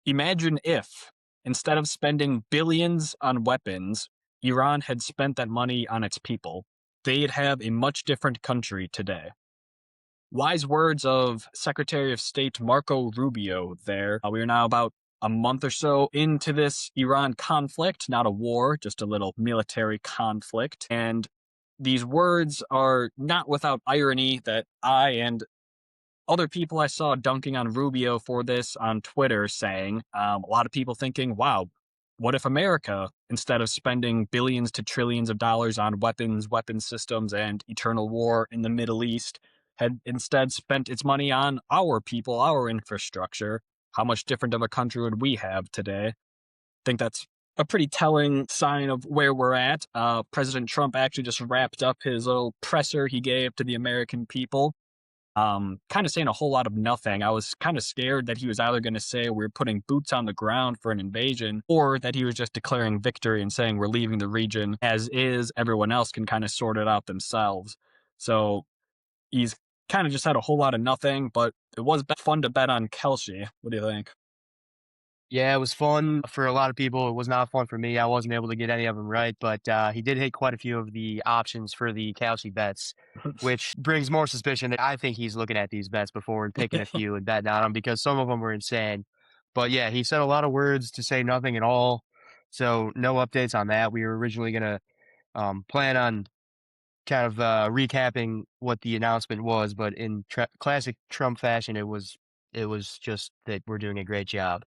Imagine if, instead of spending billions on weapons, Iran had spent that money on its people. They'd have a much different country today. Wise words of Secretary of State Marco Rubio there. We are now about a month or so into this Iran conflict, not a war, just a little military conflict. And these words are not without irony that I and other people I saw dunking on Rubio for this on Twitter saying, a lot of people thinking, wow, what if America, instead of spending billions to trillions of dollars on weapons, weapon systems, and eternal war in the Middle East, had instead spent its money on our people, our infrastructure? How much different of a country would we have today? I think that's a pretty telling sign of where we're at. President Trump actually just wrapped up his little presser he gave to the American people, kind of saying a whole lot of nothing. I was kind of scared that he was either going to say we're putting boots on the ground for an invasion, or that he was just declaring victory and saying we're leaving the region as is. Everyone else can kind of sort it out themselves. So he's kind of just had a whole lot of nothing, but it was fun to bet on Kelsey. What do you think? Yeah, it was fun for a lot of people. It was not fun for me. I wasn't able to get any of them right, but he did hit quite a few of the options for the Kalshi bets, which brings more suspicion that I think he's looking at these bets before and picking a few and betting on them because some of them were insane. But yeah, he said a lot of words to say nothing at all. So no updates on that. We were originally going to plan on kind of recapping what the announcement was, but in classic Trump fashion, it was just that we're doing a great job.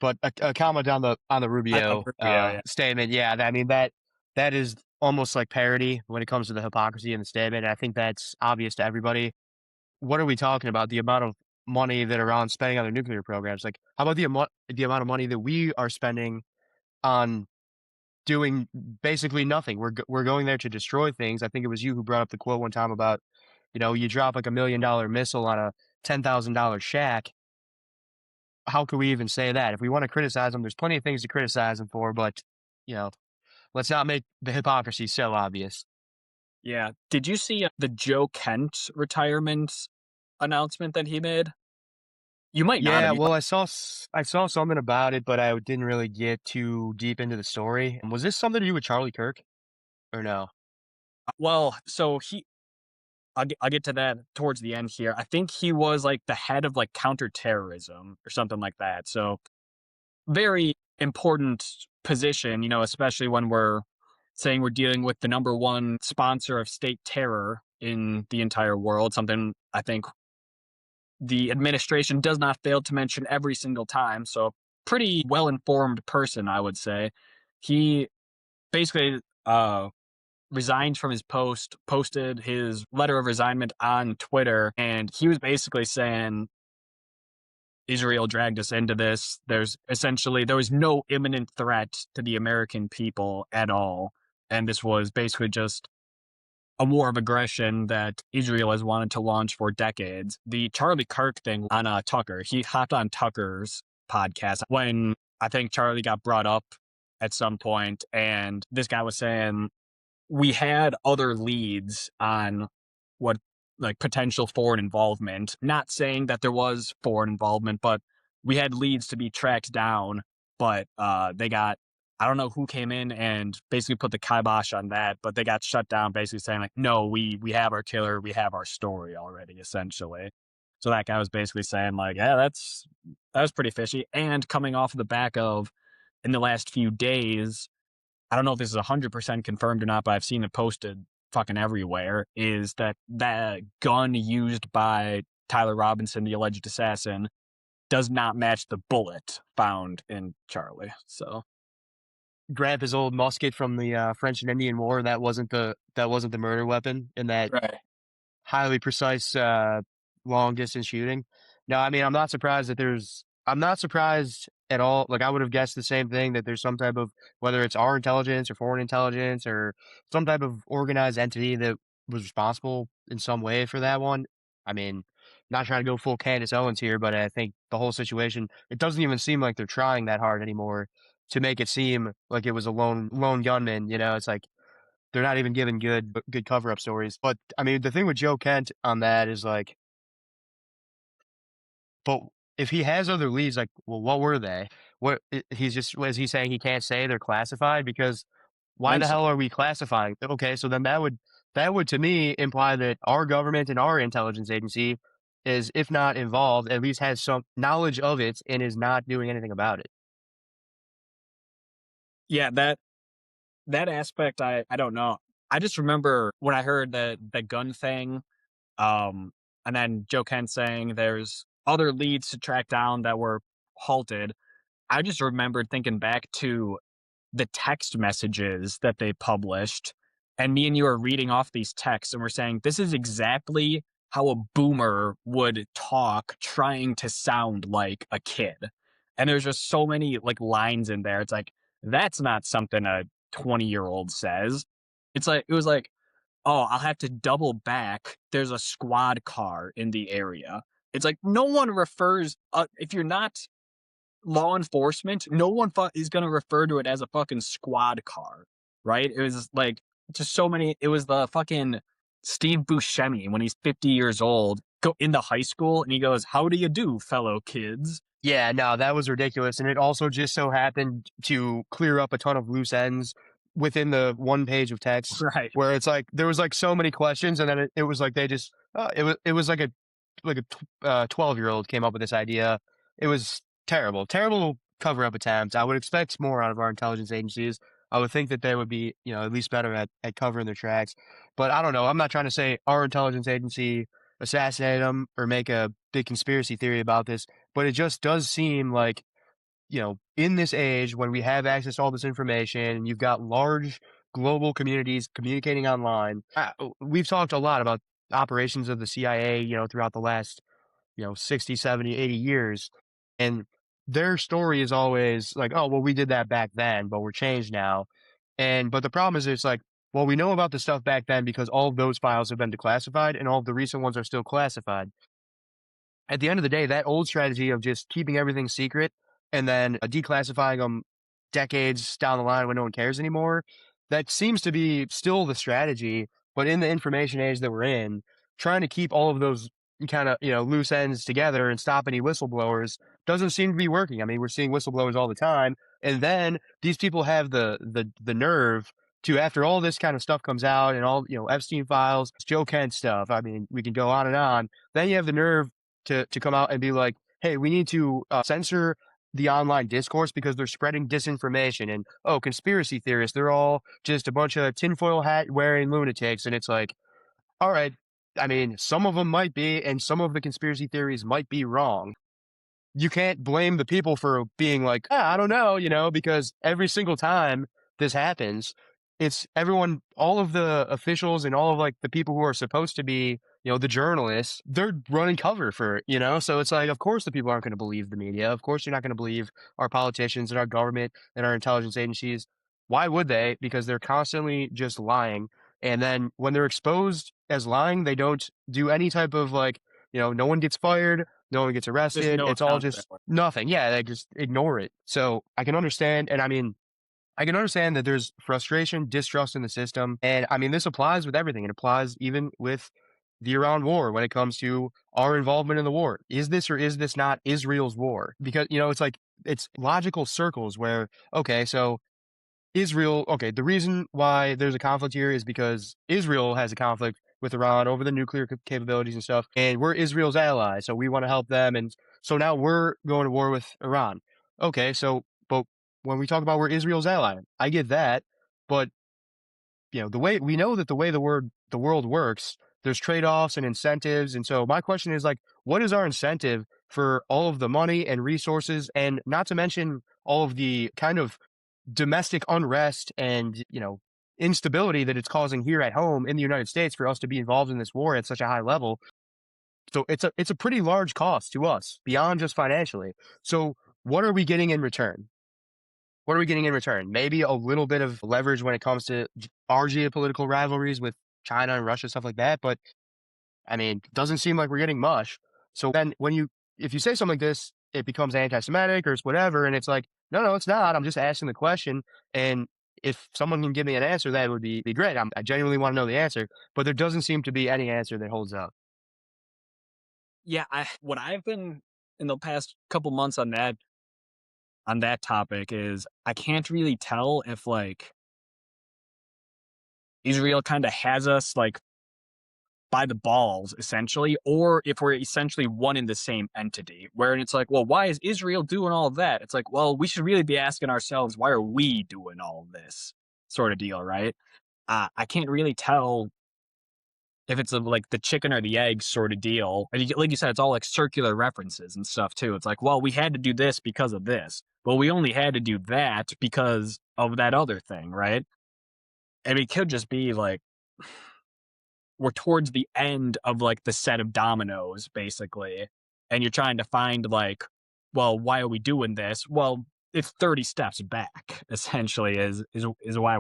But a comment on the On Rubio, Rubio, yeah. statement, yeah, I mean, that is almost like parody when it comes to the hypocrisy in the statement, and I think that's obvious to everybody. What are we talking about? The amount of money that Iran's spending on their nuclear programs, like, how about the amount of money that we are spending on doing basically nothing? We're going there to destroy things. I think it was you who brought up the quote one time about, you drop, like, $1,000,000 missile on a $10,000 shack. How could we even say that? If we wanna criticize them, there's plenty of things to criticize them for, but, you know, let's not make the hypocrisy so obvious. Yeah. Did you see the Joe Kent retirement announcement that he made? You might not Yeah, have. well, I saw something about it, but I didn't really get too deep into the story. And was this something to do with Charlie Kirk or no? Well, so I'll get to that towards the end here. I think he was like the head of like counterterrorism or something like that. So very important position, especially when we're saying we're dealing with the number one sponsor of state terror in the entire world. Something I think the administration does not fail to mention every single time. So pretty well informed person, I would say. He basically resigned from his post, posted his letter of resignment on Twitter, and he was basically saying Israel dragged us into this. There was no imminent threat to the American people at all. And this was basically just a war of aggression that Israel has wanted to launch for decades. The Charlie Kirk thing on Tucker, he hopped on Tucker's podcast when I think Charlie got brought up at some point, and this guy was saying we had other leads on what like potential foreign involvement. Not saying that there was foreign involvement, but we had leads to be tracked down. But they got I don't know who came in and basically put the kibosh on that, but they got shut down, basically saying like, no, we have our killer, we have our story already, essentially. So that guy was basically saying like, yeah, that was pretty fishy. And coming off of the back of in the last few days, I don't know if this is 100% confirmed or not, but I've seen it posted fucking everywhere, is that the gun used by Tyler Robinson, the alleged assassin, does not match the bullet found in Charlie. So, Grab his old musket from the French and Indian War. That wasn't the murder weapon in that right. highly precise long distance shooting. No, I mean, I'm not surprised at all. Like, I would have guessed the same thing, that there's some type of, whether it's our intelligence or foreign intelligence or some type of organized entity that was responsible in some way for that one. I mean, not trying to go full Candace Owens here, but I think the whole situation, it doesn't even seem like they're trying that hard anymore to make it seem like it was a lone gunman. It's like they're not even giving good cover up stories. But I mean, the thing with Joe Kent on that is like, but if he has other leads, like, well, what were they? He's just was he saying he can't say they're classified? Because I why think the so. hell are we classifying? Okay, so then that would to me imply that our government and our intelligence agency is, if not involved, at least has some knowledge of it and is not doing anything about it. Yeah, that aspect, I don't know. I just remember when I heard the gun thing, um, and then Joe Kent saying there's other leads to track down that were halted. I just remembered thinking back to the text messages that they published, and me and you are reading off these texts, and we're saying, "This is exactly how a boomer would talk trying to sound like a kid." And there's just so many, like, lines in there. It's like, that's not something a 20-year-old says. It's like it was like, "Oh, I'll have to double back. There's a squad car in the area." It's like, no one refers if you're not law enforcement, no one is going to refer to it as a fucking squad car, right? It was like just so many. It was the fucking Steve Buscemi when he's 50 years old, go into high school, and he goes, "How do you do, fellow kids?" Yeah, no, that was ridiculous, and it also just so happened to clear up a ton of loose ends within the one page of text Right. where it's like there was, like, so many questions, and then it was like they just it was like a 12-year-old came up with this idea. It was terrible, terrible cover-up attempt. I would expect more out of our intelligence agencies. I would think that they would be, at least better at covering their tracks, but I don't know. I'm not trying to say our intelligence agency assassinated them or make a big conspiracy theory about this, but it just does seem like, in this age when we have access to all this information and you've got large global communities communicating online, we've talked a lot about operations of the CIA, throughout the last, 60, 70, 80 years. And their story is always like, oh, well, we did that back then, but we're changed now. But the problem is, it's like, well, we know about the stuff back then because all of those files have been declassified and all of the recent ones are still classified. At the end of the day, that old strategy of just keeping everything secret and then declassifying them decades down the line when no one cares anymore, that seems to be still the strategy. But in the information age that we're in, trying to keep all of those kind of, loose ends together and stop any whistleblowers doesn't seem to be working. I mean, we're seeing whistleblowers all the time. And then these people have the nerve to, after all this kind of stuff comes out and all, Epstein files, Joe Kent stuff. I mean, we can go on and on. Then you have the nerve to come out and be like, "Hey, we need to censor the online discourse because they're spreading disinformation and oh, conspiracy theorists, they're all just a bunch of tinfoil hat wearing lunatics." And it's like, all right, I mean, some of them might be, and some of the conspiracy theories might be wrong. You can't blame the people for being like, "Ah, I don't know," because every single time this happens, it's everyone, all of the officials and all of like the people who are supposed to be, the journalists, they're running cover for it, So it's like, of course, the people aren't going to believe the media. Of course, you're not going to believe our politicians and our government and our intelligence agencies. Why would they? Because they're constantly just lying. And then when they're exposed as lying, they don't do any type of like, no one gets fired, no one gets There's arrested. no It's all just accountability. nothing. Yeah, they just ignore it. So I can understand, and I mean, I can understand that there's frustration, distrust in the system, and I mean, this applies with everything. It applies even with the Iran war when it comes to our involvement in the war. Is this or is this not Israel's war? Because it's like it's logical circles where okay, so Israel, okay, the reason why there's a conflict here is because Israel has a conflict with Iran over the nuclear capabilities and stuff, and we're Israel's ally, so we want to help them, and so now we're going to war with Iran. Okay, so but when we talk about we're Israel's ally, I get that, but the way we know that the world works, there's trade-offs and incentives, and so my question is like, what is our incentive for all of the money and resources, and not to mention all of the kind of domestic unrest and instability that it's causing here at home in the United States for us to be involved in this war at such a high level. So it's a pretty large cost to us beyond just financially. So what are we getting in return? What are we getting in return? Maybe a little bit of leverage when it comes to our geopolitical rivalries with China and Russia, stuff like that. But I mean, doesn't seem like we're getting much. So then if you say something like this, it becomes anti-Semitic or it's whatever. And it's like, no, no, it's not. I'm just asking the question. And if someone can give me an answer, that would be great. I genuinely want to know the answer, but there doesn't seem to be any answer that holds up. Yeah, what I've been in the past couple months on that topic is I can't really tell if like Israel kind of has us like by the balls essentially, or if we're essentially one in the same entity. Where it's like, well, why is Israel doing all of that? It's like, well, we should really be asking ourselves, why are we doing all of this sort of deal, right? I can't really tell if it's a, like the chicken or the egg sort of deal. And like you said, it's all like circular references and stuff too. It's like, well, we had to do this because of this. Well, we only had to do that because of that other thing, right? And it could just be like we're towards the end of like the set of dominoes, basically. And you're trying to find like, well, why are we doing this? Well, it's 30 steps back, essentially, is why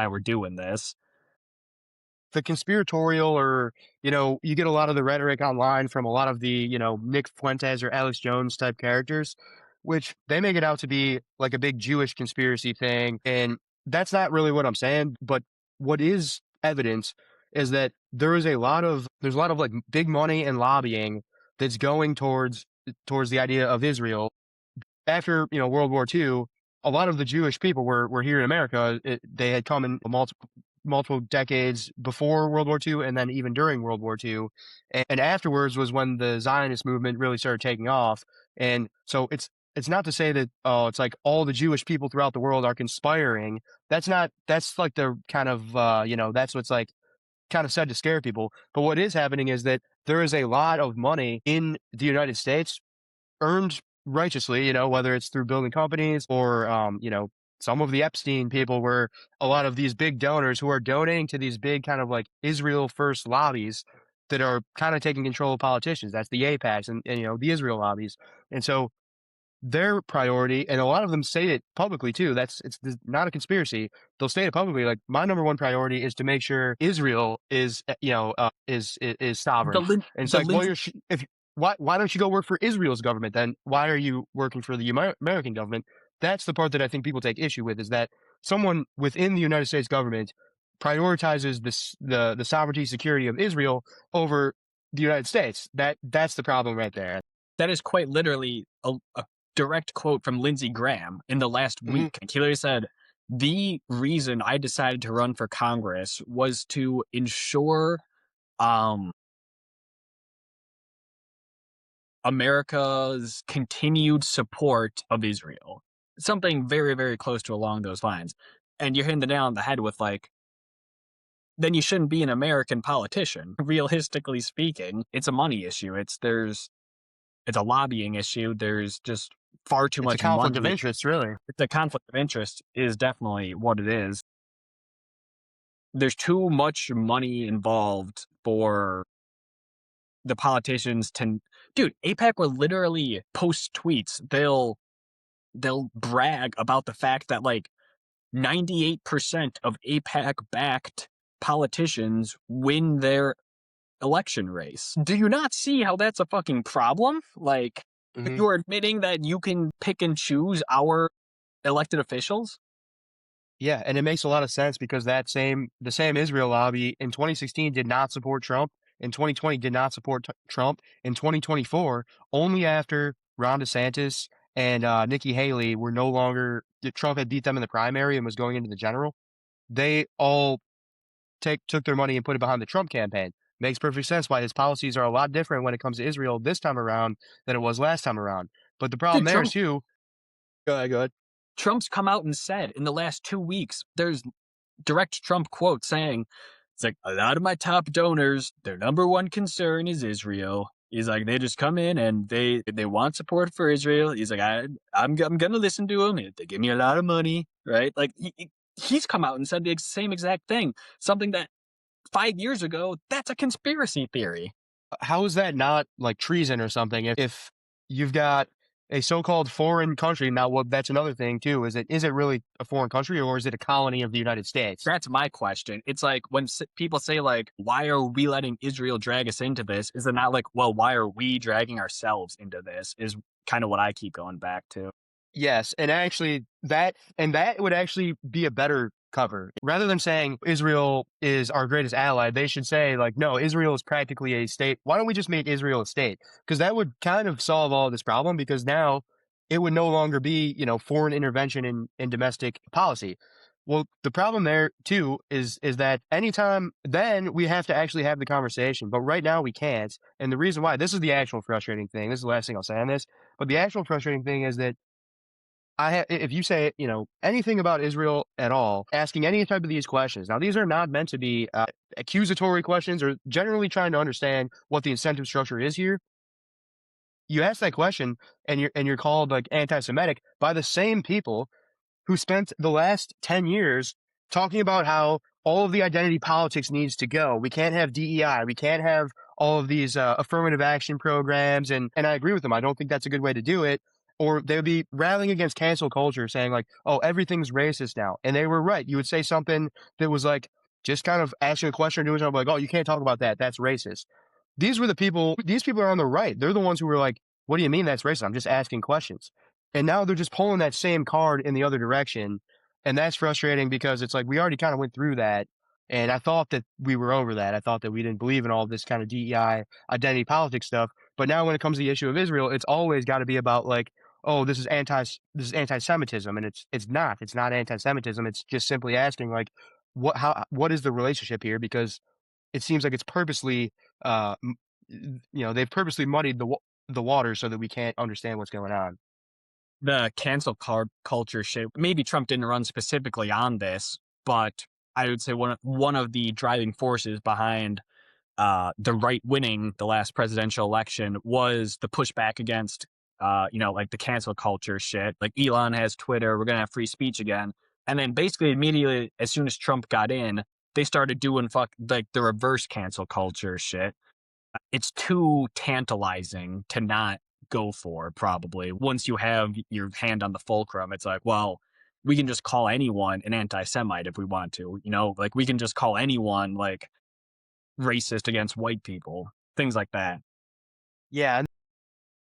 we're doing this. The conspiratorial, or you get a lot of the rhetoric online from a lot of the Nick Fuentes or Alex Jones type characters, which they make it out to be like a big Jewish conspiracy thing, and that's not really what I'm saying. But what is evidence is that there's a lot of like big money and lobbying that's going towards the idea of Israel after World War II. A lot of the Jewish people were here in America. They had come in multiple decades before World War II, and then even during World War II, and afterwards was when the Zionist movement really started taking off. And so it's not to say that it's like all the Jewish people throughout the world are conspiring. That's like the kind of that's what's like kind of said to scare people. But what is happening is that there is a lot of money in the United States earned righteously, whether it's through building companies or, some of the Epstein people were a lot of these big donors who are donating to these big kind of like Israel first lobbies that are kind of taking control of politicians. That's the APACs and the Israel lobbies. And so their priority, and a lot of them say it publicly too. It's not a conspiracy. They'll say it publicly. Like, my number one priority is to make sure Israel is, is The sovereign. Lin- And it's the like, well, Lindsey if why don't you go work for Israel's government then? Why are you working for the American government? That's the part that I think people take issue with, is that someone within the United States government prioritizes the sovereignty security of Israel over the United States. That's the problem right there. that is quite literally a direct quote from Lindsey Graham in the last Hmm. week. And he literally said, the reason I decided to run for Congress was to ensure um, America's continued support of Israel. Something very, very close to along those lines. And you're hitting the nail on the head with like, then you shouldn't be an American politician. Realistically speaking, it's a money issue. It's a lobbying issue. There's just far too It's a much conflict of money. interest, really. The conflict of interest is definitely what it is. There's too much money involved for the politicians to. Dude, APAC will literally post tweets. They'll brag about the fact that like 98% of APAC backed politicians win their election race. Do you not see how that's a fucking problem? Like, Hmm. you're admitting that you can pick and choose our elected officials? Yeah, and it makes a lot of sense because the same Israel lobby in 2016 did not support Trump. In 2020 did not support Trump. In 2024, only after Ron DeSantis and Nikki Haley were no longer Trump had beat them in the primary and was going into the general, they all took their money and put it behind the Trump campaign. Makes perfect sense why his policies are a lot different when it comes to Israel this time around than it was last time around. But the problem Dude, there is too. Go ahead, go ahead. Trump's come out and said in the last 2 weeks, there's direct Trump quote saying, it's like, a lot of my top donors, their number one concern is Israel. He's like, they just come in and they want support for Israel. He's like, I'm going to listen to them. They give me a lot of money, right? Like, he's come out and said the same exact thing. Something that 5 years ago, that's a conspiracy theory. How is that not like treason or something? If you've got a so-called foreign country, now, well, that's another thing too. Is it really a foreign country, or is it a colony of the United States? That's my question. It's like when people say like, why are we letting Israel drag us into this? Is it not like, well, why are we dragging ourselves into this? Is kind of what I keep going back to. Yes, and actually that would actually be a better cover. Rather than saying Israel is our greatest ally, they should say, like, no, Israel is practically a state. Why don't we just make Israel a state? Because that would kind of solve all this problem, because now it would no longer be, foreign intervention in domestic policy. Well, the problem there too is that anytime then we have to actually have the conversation, but right now we can't. And the reason why, this is the actual frustrating thing. This is the last thing I'll say on this, but the actual frustrating thing is that if you say, anything about Israel at all, asking any type of these questions. Now, these are not meant to be accusatory questions, or generally trying to understand what the incentive structure is here. You ask that question, and you're called like anti-Semitic by the same people who spent the last 10 years talking about how all of the identity politics needs to go. We can't have DEI. We can't have all of these affirmative action programs. And I agree with them. I don't think that's a good way to do it. Or they would be rallying against cancel culture, saying like, oh, everything's racist now. And they were right. You would say something that was like, just kind of asking a question or doing something like, oh, you can't talk about that. That's racist. These people are on the right. They're the ones who were like, what do you mean that's racist? I'm just asking questions. And now they're just pulling that same card in the other direction. And that's frustrating, because it's like we already kind of went through that. And I thought that we were over that. I thought that we didn't believe in all this kind of DEI identity politics stuff. But now when it comes to the issue of Israel, it's always got to be about like, oh, this is anti-Semitism. And it's not. It's not anti-Semitism. It's just simply asking like, what is the relationship here? Because it seems like it's purposely they've purposely muddied the water so that we can't understand what's going on. The cancel culture shit. Maybe Trump didn't run specifically on this, but I would say one of the driving forces behind the right winning the last presidential election was the pushback against like the cancel culture shit. Like Elon has Twitter, we're gonna have free speech again. And then basically immediately as soon as Trump got in, they started doing like the reverse cancel culture shit. It's too tantalizing to not go for, probably. Once you have your hand on the fulcrum, it's like, well, we can just call anyone an anti-Semite if we want to, like we can just call anyone like racist against white people, things like that. Yeah, and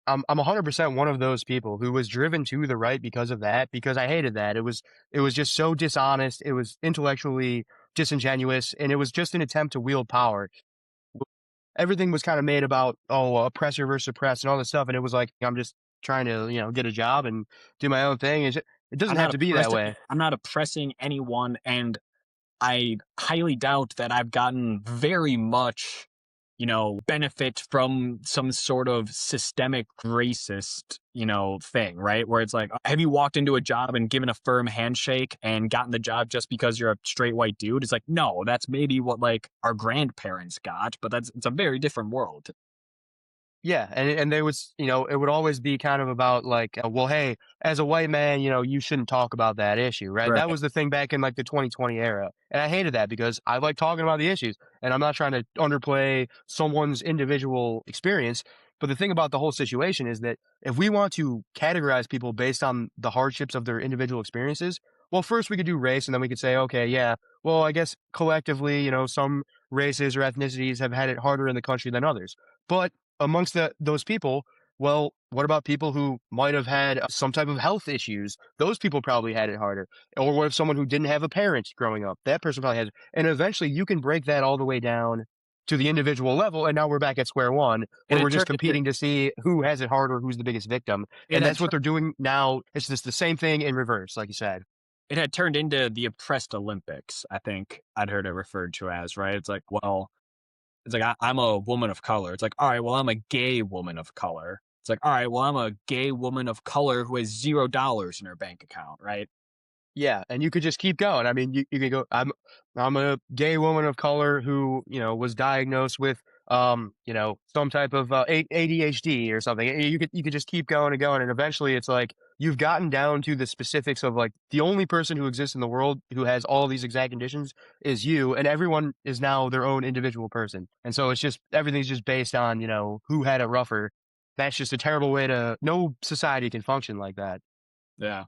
I'm 100% one of those people who was driven to the right because of that, because I hated that. It was just so dishonest. It was intellectually disingenuous, and it was just an attempt to wield power. Everything was kind of made about, oh, oppressor versus oppressed and all this stuff, and it was like I'm just trying to get a job and do my own thing. It doesn't have to be that way. I'm not oppressing anyone, and I highly doubt that I've gotten very much, benefit from some sort of systemic racist, thing, right? Where it's like, have you walked into a job and given a firm handshake and gotten the job just because you're a straight white dude? It's like, no, that's maybe what like our grandparents got, but it's a very different world. Yeah, and there was, it would always be kind of about like, well, hey, as a white man, you shouldn't talk about that issue, right? That Right. was the thing back in like the 2020 era, and I hated that because I like talking about the issues, and I'm not trying to underplay someone's individual experience. But the thing about the whole situation is that if we want to categorize people based on the hardships of their individual experiences, well, first we could do race, and then we could say, okay, yeah, well, I guess collectively, some races or ethnicities have had it harder in the country than others. But amongst those people, well, what about people who might have had some type of health issues? Those people probably had it harder. Or what if someone who didn't have a parent growing up? That person probably has it. And eventually you can break that all the way down to the individual level. And now we're back at square one, It where had we're just turned into competing to see who has it harder, who's the biggest victim. it And had that's what tur- they're doing now. It's just the same thing in reverse, like you said. it had turned into the oppressed Olympics, I think I'd heard it referred to as, right? It's like, well, it's like I'm a woman of color. It's like, all right, well, I'm a gay woman of color. It's like, all right, well, I'm a gay woman of color who has $0 in her bank account, right? Yeah, and you could just keep going. I mean, you could go, I'm a gay woman of color who, was diagnosed with some type of ADHD or something. And you could just keep going and going, and eventually it's like you've gotten down to the specifics of like the only person who exists in the world who has all these exact conditions is you, and everyone is now their own individual person. And so it's just everything's just based on, who had it rougher. That's just a terrible way to no society can function like that. Yeah.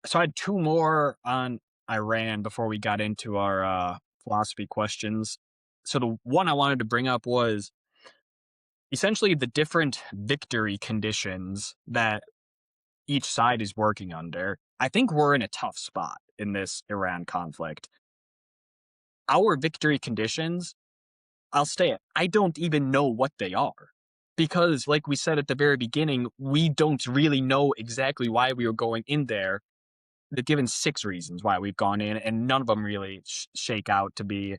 So I had two more on Iran before we got into our philosophy questions. So the one I wanted to bring up was essentially the different victory conditions that each side is working under. I think we're in a tough spot. in this Iran conflict. Our victory conditions, I'll say it, I don't even know what they are. Because, like we said at the very beginning, we don't really know exactly why we were going in there. They've given 6 reasons why we've gone in, and none of them really shake out to be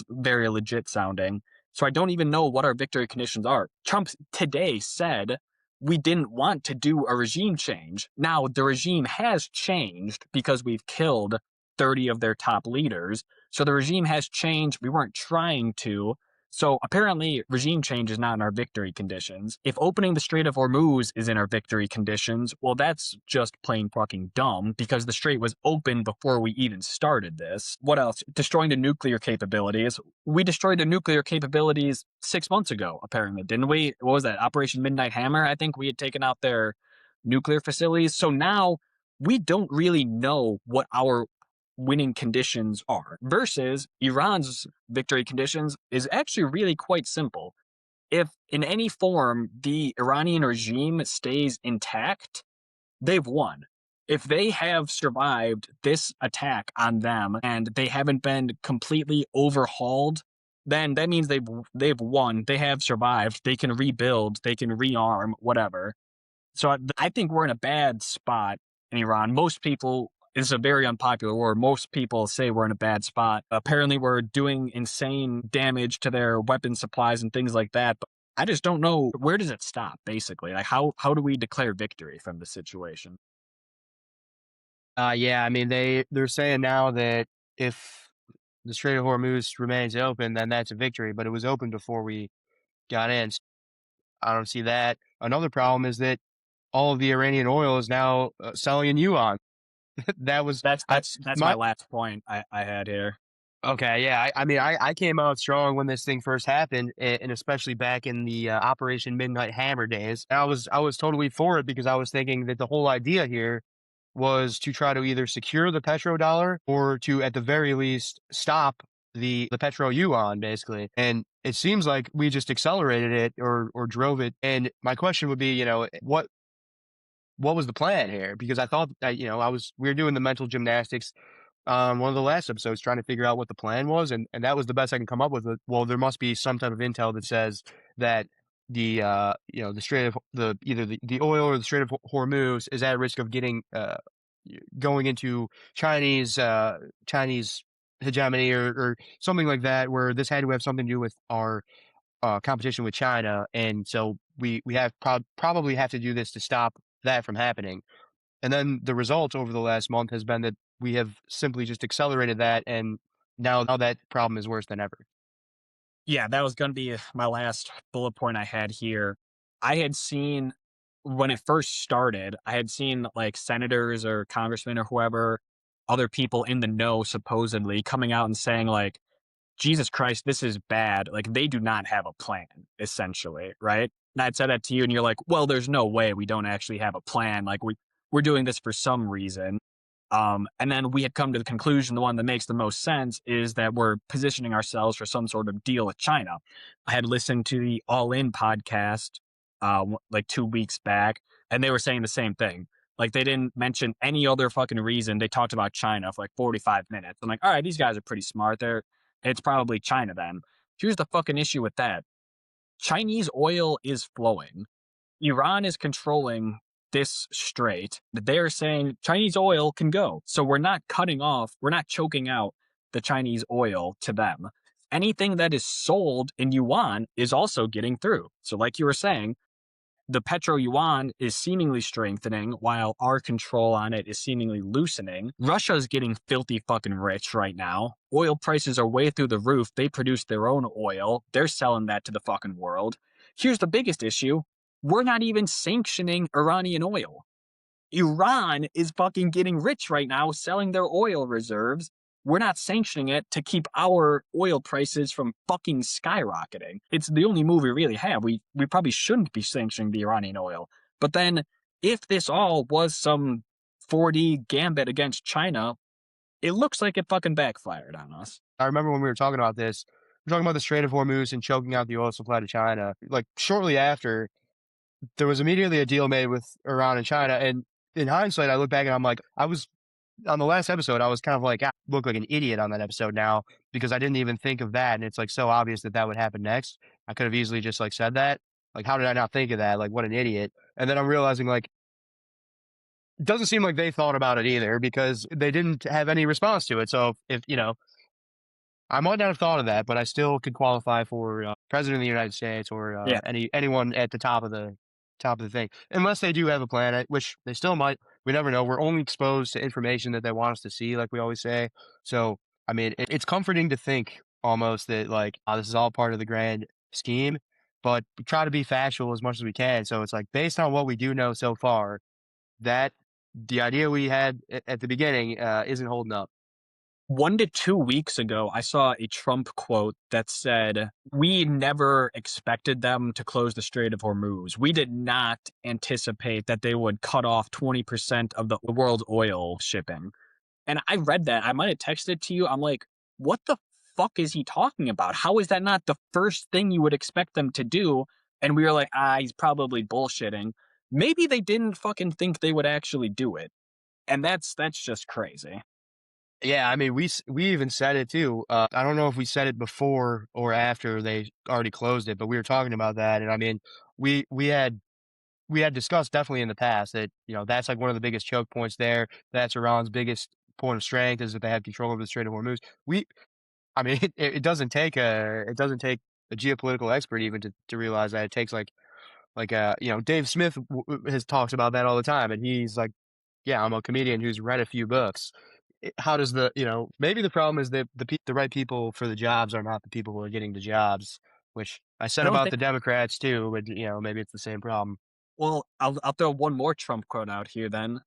very legit sounding. So I don't even know what our victory conditions are. Trump today said we didn't want to do a regime change. Now, the regime has changed because we've killed 30 of their top leaders. So the regime has changed. We weren't trying to. So apparently, regime change is not in our victory conditions. If opening the Strait of Hormuz is in our victory conditions, well, that's just plain fucking dumb because the strait was open before we even started this. What else? Destroying the nuclear capabilities. We destroyed the nuclear capabilities 6 months ago, apparently, didn't we? What was that? Operation Midnight Hammer? I think we had taken out their nuclear facilities. So now we don't really know what our winning conditions are versus Iran's victory conditions is actually really quite simple. If in any form the Iranian regime stays intact, they've won. If they have survived this attack on them and they haven't been completely overhauled, then that means they've won. They have survived. They can rebuild. They can rearm. Whatever. So I think we're in a bad spot in Iran. Most people, it's a very unpopular word. Most people say we're in a bad spot. Apparently, we're doing insane damage to their weapon supplies and things like that. But I just don't know, where does it stop, basically? Like, how do we declare victory from the situation? Yeah, I mean, they're saying now that if the Strait of Hormuz remains open, then that's a victory, but it was open before we got in. I don't see that. Another problem is that all of the Iranian oil is now selling in yuan. That was That's I that's that's my my last point I had here. okay, yeah. I mean, I came out strong when this thing first happened, and especially back in the Operation Midnight Hammer days. I was totally for it because I was thinking that the whole idea here was to try to either secure the petrodollar or to, at the very least, stop the petro yuan, basically. And it seems like we just accelerated it or drove it. And my question would be, what was the plan here? Because I thought that, we were doing the mental gymnastics on one of the last episodes trying to figure out what the plan was, and that was the best I can come up with. Well, there must be some type of intel that says that the Strait of the either the oil or the Strait of Hormuz is at risk of getting going into Chinese hegemony or something like that, where this had to have something to do with our competition with China, and so we have probably have to do this to stop that from happening. And then the result over the last month has been that we have simply just accelerated that, and now that problem is worse than ever. Yeah, that was going to be my last bullet point I had here. I had seen when it first started, I had seen like senators or congressmen or whoever, other people in the know supposedly coming out and saying, like, Jesus Christ, this is bad. Like, they do not have a plan, essentially, right? And I'd said that to you, and you're like, well, there's no way we don't actually have a plan. Like, we're doing this for some reason. And then we had come to the conclusion the one that makes the most sense is that we're positioning ourselves for some sort of deal with China. I had listened to the All In podcast like 2 weeks back, and they were saying the same thing. Like, they didn't mention any other fucking reason. They talked about China for like 45 minutes. I'm like, all right, these guys are pretty smart. It's probably China then. Here's the fucking issue with that. Chinese oil is flowing. Iran is controlling this strait. They're saying Chinese oil can go. So we're not cutting off, we're not choking out the Chinese oil to them. Anything that is sold in yuan is also getting through. So, like you were saying, the petro yuan is seemingly strengthening while our control on it is seemingly loosening. Russia's getting filthy fucking rich right now. Oil prices are way through the roof. They produce their own oil. They're selling that to the fucking world. Here's the biggest issue. We're not even sanctioning Iranian oil. Iran is fucking getting rich right now selling their oil reserves. We're not sanctioning it to keep our oil prices from fucking skyrocketing. It's the only move we really have. We probably shouldn't be sanctioning the Iranian oil. But then if this all was some 4D gambit against China, it looks like it fucking backfired on us. I remember when we were talking about this, we are talking about the Strait of Hormuz and choking out the oil supply to China. Like shortly after, there was immediately a deal made with Iran and China. And in hindsight, I look back and I'm like, on the last episode, I was kind of like, I look like an idiot on that episode now because I didn't even think of that, and it's like so obvious that that would happen next. I could have easily just like said that. Like, how did I not think of that? Like, what an idiot! And then I'm realizing like it doesn't seem like they thought about it either because they didn't have any response to it. So if you know, I might not have thought of that, but I still could qualify for president of the United States or Yeah. anyone at the top of the thing, unless they do have a plan, which they still might. We never know. We're only exposed to information that they want us to see, like we always say. So, I mean, it's comforting to think almost that like this is all part of the grand scheme, but we try to be factual as much as we can. So it's like based on what we do know so far, that the idea we had at the beginning isn't holding up. 1 to 2 weeks ago, I saw a Trump quote that said, "We never expected them to close the Strait of Hormuz. We did not anticipate that they would cut off 20% of the world's oil shipping." And I read that. I might have texted to you. I'm like, what the fuck is he talking about? How is that not the first thing you would expect them to do? And we were like, he's probably bullshitting. Maybe they didn't fucking think they would actually do it. And that's just crazy. Yeah, I mean, we even said it too. I don't know if we said it before or after they already closed it, but we were talking about that, and I mean, we we had we had discussed definitely in the past that that's like one of the biggest choke points there. That's Iran's biggest point of strength is that they have control over the Strait of Hormuz. I mean, it doesn't take a geopolitical expert even to realize that it takes Dave Smith has talks about that all the time, and he's like, yeah, I'm a comedian who's read a few books. How does maybe the problem is that the right people for the jobs are not the people who are getting the jobs, which I I said don't about think. the Democrats too, but maybe it's the same problem. Well, I'll throw one more Trump quote out here then.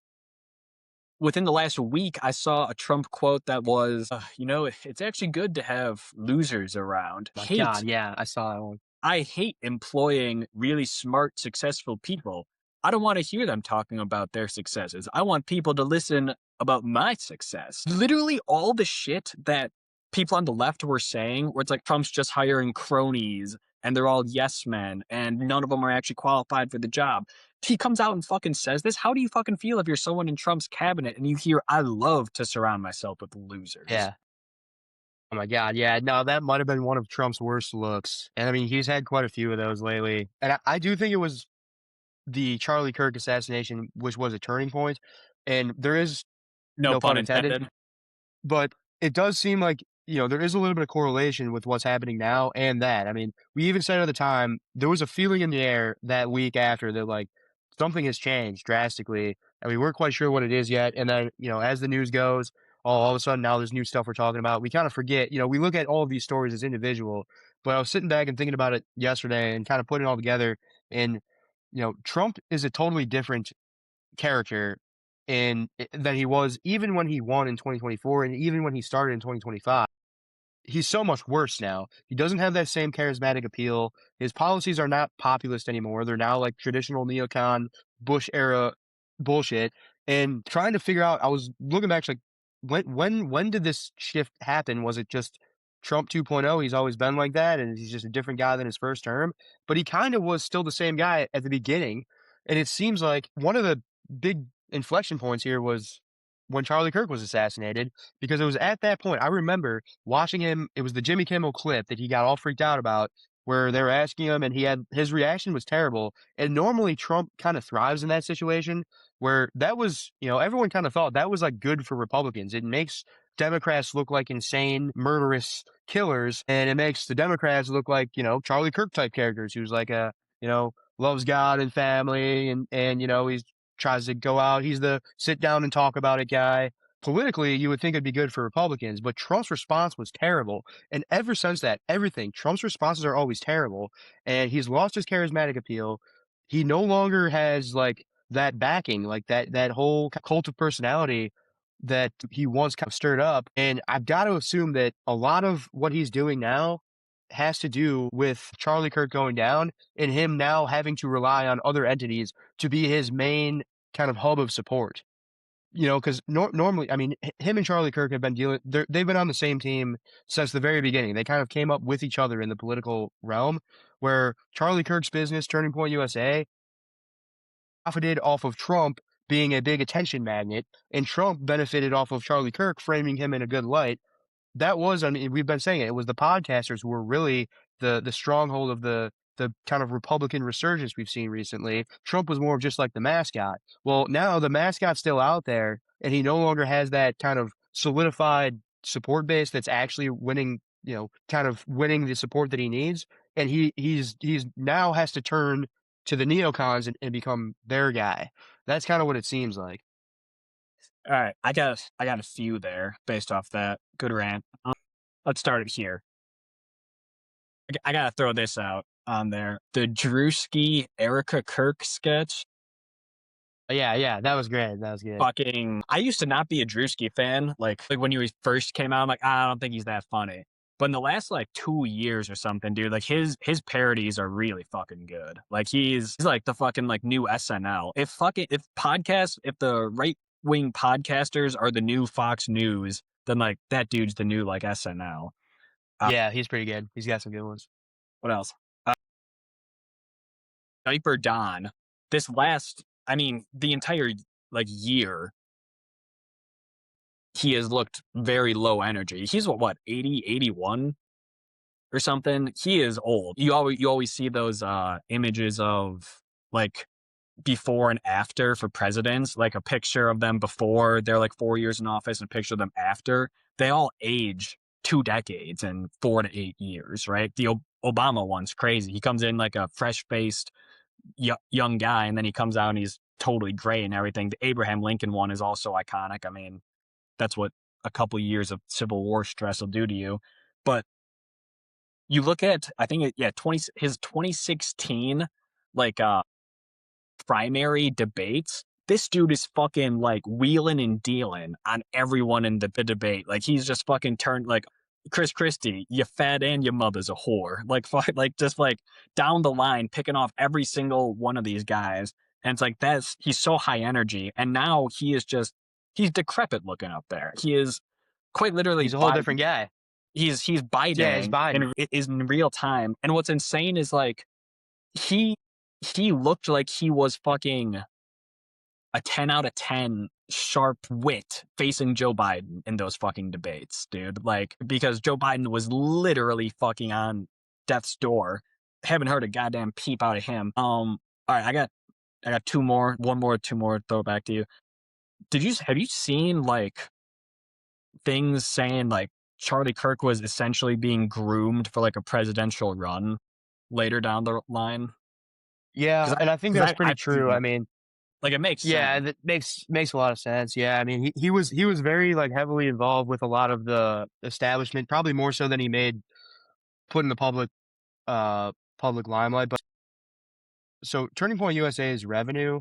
Within the last week, I saw a Trump quote that was, it's actually good to have losers around. My Hate God, yeah, I saw that one. I hate employing really smart, successful people. I don't want to hear them talking about their successes. I want people to listen about my success. Literally all the shit that people on the left were saying, where it's like Trump's just hiring cronies and they're all yes men and none of them are actually qualified for the job. He comes out and fucking says this. How do you fucking feel if you're someone in Trump's cabinet and you hear, I love to surround myself with losers? Yeah. Oh my God, yeah, no, that might have been one of Trump's worst looks, and I mean, he's had quite a few of those lately, and I do think it was the Charlie Kirk assassination, which was a turning point, and there is, No no pun pun intended, intended. but it does seem like, there is a little bit of correlation with what's happening now and that. I mean, we even said at the time, there was a feeling in the air that week after that, like, something has changed drastically, and we weren't quite sure what it is yet. And then, as the news goes, all of a sudden now there's new stuff we're talking about. We kind of forget, we look at all of these stories as individual, but I was sitting back and thinking about it yesterday and kind of putting it all together. And, Trump is a totally different character than he was even when he won in 2024 and even when he started in 2025. He's so much worse now. He doesn't have that same charismatic appeal. His policies are not populist anymore. They're now like traditional neocon Bush era bullshit. And trying to figure out, I was looking back like when did this shift happen? Was it just Trump 2.0? He's always been like that and he's just a different guy than his first term, but he kind of was still the same guy at the beginning. And it seems like one of the big inflection points here was when Charlie Kirk was assassinated, because it was at that point I remember watching him. It was the Jimmy Kimmel clip that he got all freaked out about, where they were asking him, and his reaction was terrible. And normally Trump kind of thrives in that situation, where that was, everyone kind of thought that was like good for Republicans. It makes Democrats look like insane, murderous killers, and it makes the Democrats look like Charlie Kirk type characters, who's like loves God and family, and he's tries to go out. He's the sit down and talk about it guy. Politically, you would think it'd be good for Republicans, but Trump's response was terrible. And ever since that, everything, Trump's responses are always terrible. And he's lost his charismatic appeal. He no longer has like that backing, like that whole cult of personality that he once kind of stirred up. And I've got to assume that a lot of what he's doing now has to do with Charlie Kirk going down and him now having to rely on other entities to be his main kind of hub of support. Because normally, I mean, him and Charlie Kirk have been they've been on the same team since the very beginning. They kind of came up with each other in the political realm, where Charlie Kirk's business, Turning Point USA, profited off of Trump being a big attention magnet, and Trump benefited off of Charlie Kirk framing him in a good light. That was, I mean, we've been saying it was the podcasters who were really the stronghold of the kind of Republican resurgence we've seen recently. Trump was more of just like the mascot. Well, now the mascot's still out there, and he no longer has that kind of solidified support base that's actually winning, kind of winning the support that he needs. And he's now has to turn to the neocons and become their guy. That's kind of what it seems like. All right, I got a few there based off that. Good rant. Let's start it here. I gotta throw this out on there. The Drewski Erica Kirk sketch. Yeah, yeah, that was great. That was good. Fucking, I used to not be a Drewski fan. Like when he first came out, I'm like, I don't think he's that funny. But in the last like 2 years or something, dude, like his parodies are really fucking good. Like he's like the fucking like new SNL. If the right wing podcasters are the new Fox News, then like that dude's the new like SNL. Yeah, he's pretty good. He's got some good ones. What else? Diaper Don. I mean, the entire like year, he has looked very low energy. He's what 80, 81 or something. He is old. You always see those images of like before and after for presidents, like a picture of them before they're like 4 years in office and a picture of them after. They all age 2 decades and 4 to 8 years, right? The Obama one's crazy. He comes in like a fresh faced young guy, and then he comes out and he's totally gray and everything. The Abraham Lincoln one is also iconic. I mean, that's what a couple years of Civil War stress will do to you. But you look at, I think, his 2016 like primary debates. This dude is fucking like wheeling and dealing on everyone in the debate. Like he's just fucking turned like Chris Christie, you fat and your mother's a whore. Like like just like down the line, picking off every single one of these guys. And it's like he's so high energy. And now he's decrepit looking up there. He is quite literally He's a whole different guy. he's Yeah, it's Biden Biden. in real time. And what's insane is like he he looked like he was fucking a 10 out of 10 sharp wit facing Joe Biden in those fucking debates, dude. Like, because Joe Biden was literally fucking on death's door. Haven't heard a goddamn peep out of him. All right, I got two more, one more, two more. Throw it back to you. Have you seen like things saying like Charlie Kirk was essentially being groomed for like a presidential run later down the line? Yeah, Because and I think that's pretty I've true. I seen mean, like it makes yeah, sense. that makes a lot of sense. Yeah, I mean, he was very like heavily involved with a lot of the establishment, probably more so than he made put in the uh public limelight. But so Turning Point USA's revenue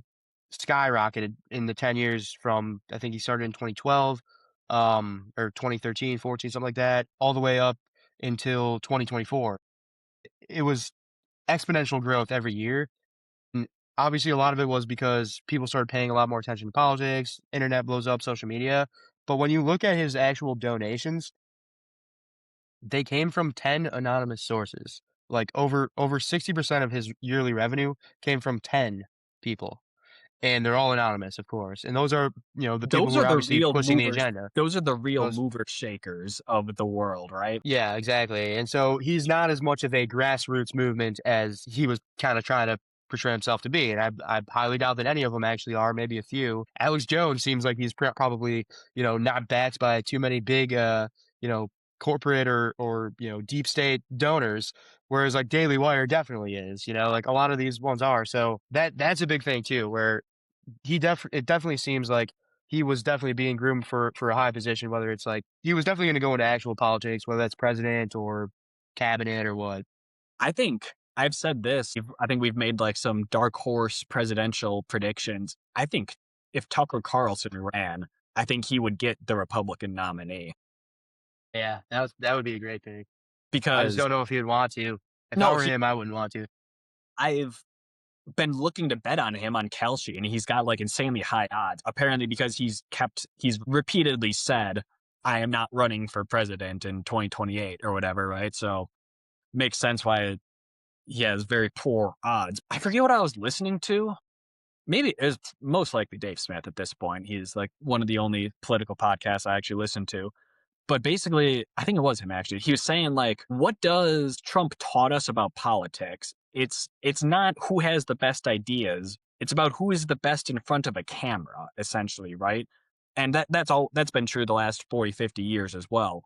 skyrocketed in the 10 years from, I think he started in 2012, or 2013, 14, something like that, all the way up until 2024. It was exponential growth every year. And obviously, a lot of it was because people started paying a lot more attention to politics, internet blows up, social media. But when you look at his actual donations, they came from 10 anonymous sources. Like over 60% of his yearly revenue came from 10 people. And they're all anonymous, of course. And those are, the people Those who are are the obviously real pushing the movers. agenda. Those are the real Those mover shakers of the world, right? Yeah, exactly. And so he's not as much of a grassroots movement as he was kind of trying to portray himself to be. And I highly doubt that any of them actually are, maybe a few. Alex Jones seems like he's probably, not backed by too many big, you know, corporate or, deep state donors. Whereas like Daily Wire definitely is, like a lot of these ones are. So that's a big thing too, where it definitely seems like he was definitely being groomed for a high position, whether it's like he was definitely going to go into actual politics, whether that's president or cabinet or what. I think I've said this. I think we've made like some dark horse presidential predictions. I think if Tucker Carlson ran, I think he would get the Republican nominee Yeah, that would be a great pick. I just because don't know if he would want to. If I no, were him, I wouldn't want to. I've been looking to bet on him on Kalshi, and he's got like insanely high odds. Apparently, because he's repeatedly said, "I am not running for president in 2028 or whatever." Right, so makes sense why he has very poor odds. I forget what I was listening to. maybe it's most likely Dave Smith at this point. He's like one of the only political podcasts I actually listen to. But basically, I think it was him actually. He was saying like, what does Trump taught us about politics? It's not who has the best ideas. It's about who is the best in front of a camera, essentially, right? And that's been true the last 40, 50 years as well.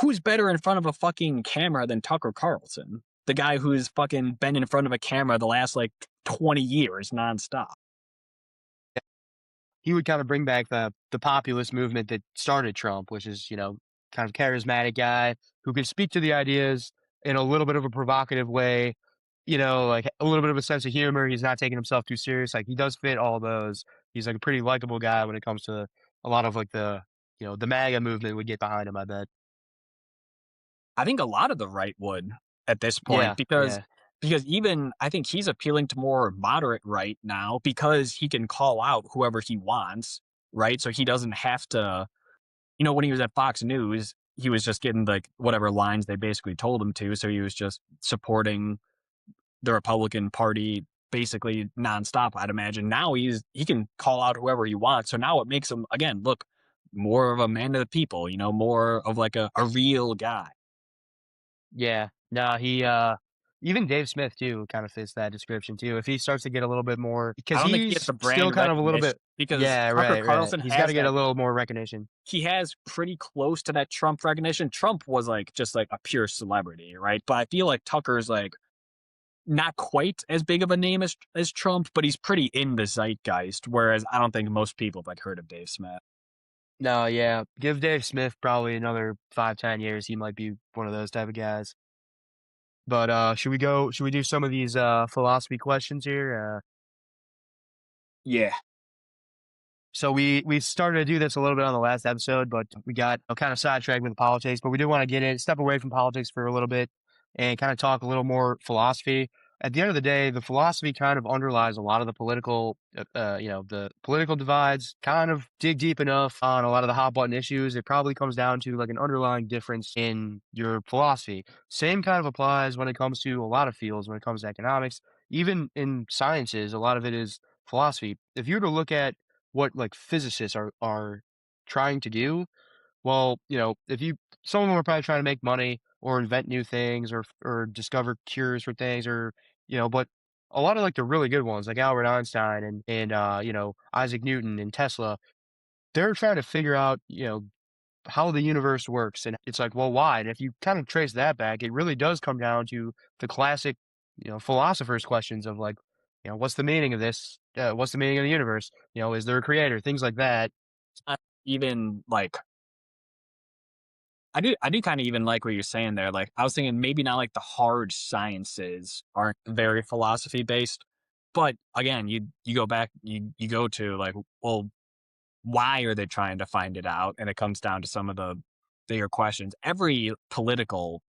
Who's better in front of a fucking camera than Tucker Carlson? The guy who's fucking been in front of a camera the last like 20 years nonstop. He would kind of bring back the populist movement that started Trump, which is, kind of charismatic guy who can speak to the ideas in a little bit of a provocative way, like a little bit of a sense of humor. He's not taking himself too serious. Like he does fit all those. He's like a pretty likable guy when it comes to a lot of like the MAGA movement would get behind him, I bet. I think a lot of the right would at this point Yeah, because yeah. even I think he's appealing to more moderate right now because he can call out whoever he wants, right? So he doesn't have to, when he was at Fox News, he was just getting like whatever lines they basically told him to. So he was just supporting the Republican Party basically nonstop, I'd imagine. Now he can call out whoever he wants. So now it makes him again look more of a man of the people, more of like a real guy. Yeah. No, he even Dave Smith too kind of fits that description too. If he starts to get a little bit more I because don't think he has he's the still brand kind of a little recognition bit. because Yeah, Tucker right, right. Carlson He's got to has get a that. little more recognition. He has pretty close to that Trump recognition. Trump was like just like a pure celebrity, right? But I feel like Tucker's like not quite as big of a name as Trump, but he's pretty in the zeitgeist. Whereas I don't think most people have like heard of Dave Smith. No, yeah. Give Dave Smith probably another 5, 10 years. He might be one of those type of guys. But should we do some of these philosophy questions here? Yeah. So we started to do this a little bit on the last episode, but we got kind of sidetracked with politics. But we do want to get in, step away from politics for a little bit, and kind of talk a little more philosophy. At the end of the day, the philosophy kind of underlies a lot of the political, the political divides. Kind of dig deep enough on a lot of the hot button issues. It probably comes down to like an underlying difference in your philosophy. Same kind of applies when it comes to a lot of fields. When it comes to economics, even in sciences, a lot of it is philosophy. If you were to look at what like physicists are trying to do. Well, if you some of them are probably trying to make money or invent new things or discover cures for things or but a lot of like the really good ones like Albert Einstein and Isaac Newton and Tesla, they're trying to figure out, how the universe works. And it's like, well, why? And if you kind of trace that back, it really does come down to the classic, philosophers' questions of like, what's the meaning of this? What's the meaning of the universe? Is there a creator? Things like that. Even like I do kind of even like what you're saying there. Like I was thinking maybe not like the hard sciences aren't very philosophy based, but again, you go back you go to like, well, why are they trying to find it out? And it comes down to some of the bigger questions. Every political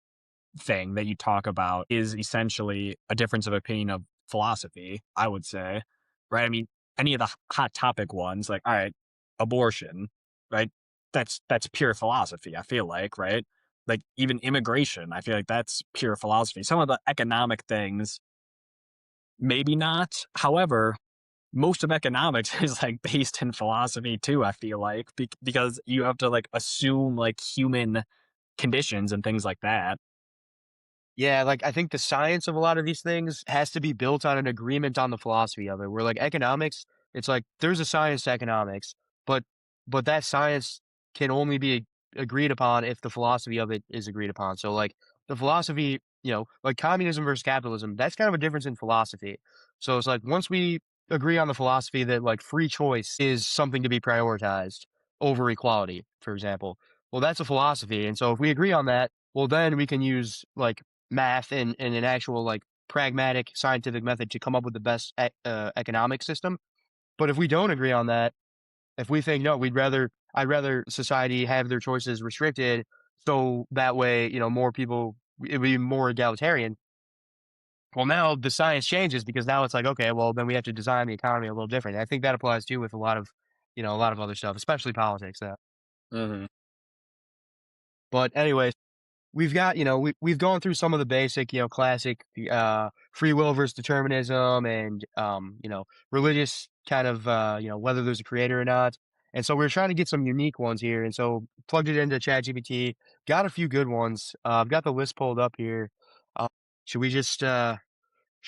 thing that you talk about is essentially a difference of opinion of philosophy, I would say. Right? I mean, any of the hot topic ones, like, all right, abortion, right? That's pure philosophy, I feel like, right? Like even immigration, I feel like that's pure philosophy. Some of the economic things, maybe not. However, most of economics is like based in philosophy too, I feel like, because you have to like assume like human conditions and things like that. Yeah, like I think the science of a lot of these things has to be built on an agreement on the philosophy of it. Where like economics, it's like there's a science to economics, but that science can only be agreed upon if the philosophy of it is agreed upon. So like the philosophy, like communism versus capitalism, that's kind of a difference in philosophy. So it's like once we agree on the philosophy that like free choice is something to be prioritized over equality, for example. Well, that's a philosophy. And so if we agree on that, well, then we can use like math and an actual like pragmatic scientific method to come up with the best economic system. But if we don't agree on that, if we think no, I'd rather society have their choices restricted, so that way more people it would be more egalitarian. Well, now the science changes because now it's like okay, well then we have to design the economy a little different. I think that applies too with a lot of a lot of other stuff, especially politics. Mhm. But anyways. we've got, we've gone through some of the basic, classic, free will versus determinism and, religious kind of, whether there's a creator or not. And so we're trying to get some unique ones here. And so plugged it into ChatGPT, got a few good ones. I've got the list pulled up here. Uh, should we just, should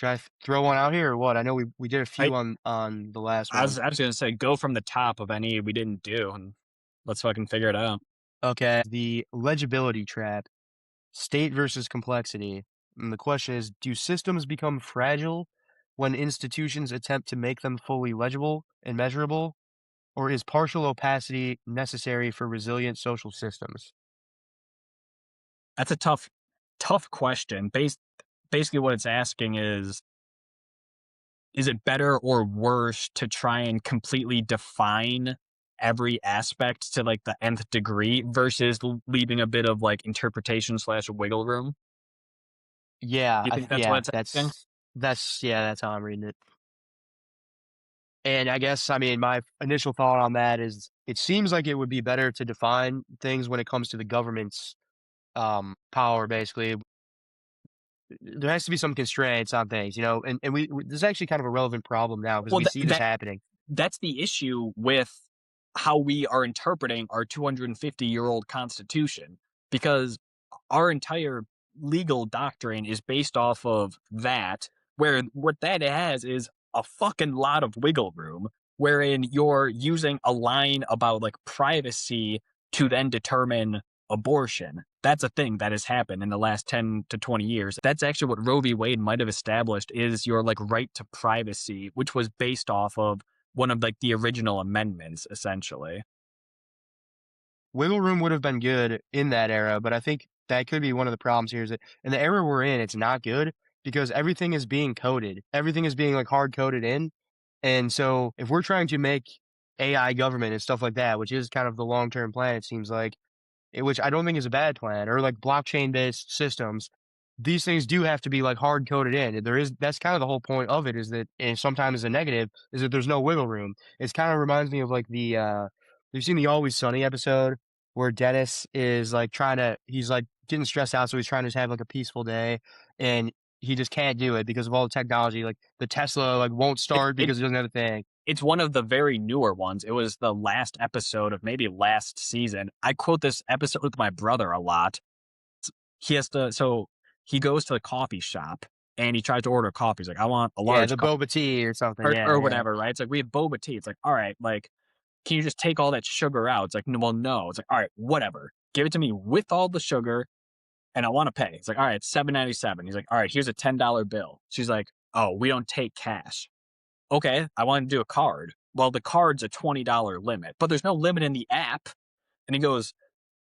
I throw one out here or what? I know we did a I few on the last I one. was actually gonna say go from the top of any we didn't do, and let's fucking figure it out. Okay. The legibility trap, state versus complexity. And the question is, do systems become fragile when institutions attempt to make them fully legible and measurable, or is partial opacity necessary for resilient social systems? That's a tough question. Basically what it's asking is it better or worse to try and completely define every aspect to like the nth degree versus leaving a bit of like interpretation slash wiggle room? Yeah, You think that's what yeah, it's asking? that's how I'm reading it. And I guess, I mean, my initial thought on that is it seems like it would be better to define things when it comes to the government's power, basically. There has to be some constraints on things, and this is actually kind of a relevant problem now because Well, we see this happening. that's the issue with how we are interpreting our 250-year-old constitution because our entire legal doctrine is based off of that, where what that has is a fucking lot of wiggle room wherein you're using a line about like privacy to then determine abortion. That's a thing that has happened in the last 10 to 20 years. That's actually what Roe v. Wade might have established is your like right to privacy, which was based off of one of like the original amendments, essentially. Wiggle room would have been good in that era, but I think that could be one of the problems here is that in the era we're in, it's not good because everything is being coded. Everything is being like hard coded in. And so if we're trying to make AI government and stuff like that, which is kind of the long term plan, it seems like, which I don't think is a bad plan, or like blockchain-based systems. These things do have to be like hard coded in. That's kind of the whole point of it is that, and sometimes a negative is that there's no wiggle room. It's kind of reminds me of like you've seen the Always Sunny episode where Dennis is like he's like getting stressed out, so he's trying to just have like a peaceful day, and he just can't do it because of all the technology. Like the Tesla like won't It, start it because it doesn't have a thing. it's one of the very newer ones. It was the last episode of maybe last season. I quote this episode with my brother a lot. He has to, so he goes to the coffee shop and he tries to order coffee. He's like, I want a Yeah, large the boba tea or something. Yeah, or yeah. whatever, right? It's like, we have boba tea. It's like, all right, like, can you just take all that sugar out? It's like, no, well, no. It's like, all right, whatever. Give it to me with all the sugar and I want to pay. It's like, all right, it's $7.97. He's like, all right, here's a $10 bill. She's like, oh, we don't take cash. Okay, I want to do a card. Well, the card's a $20 limit, but there's no limit in the app. And he goes,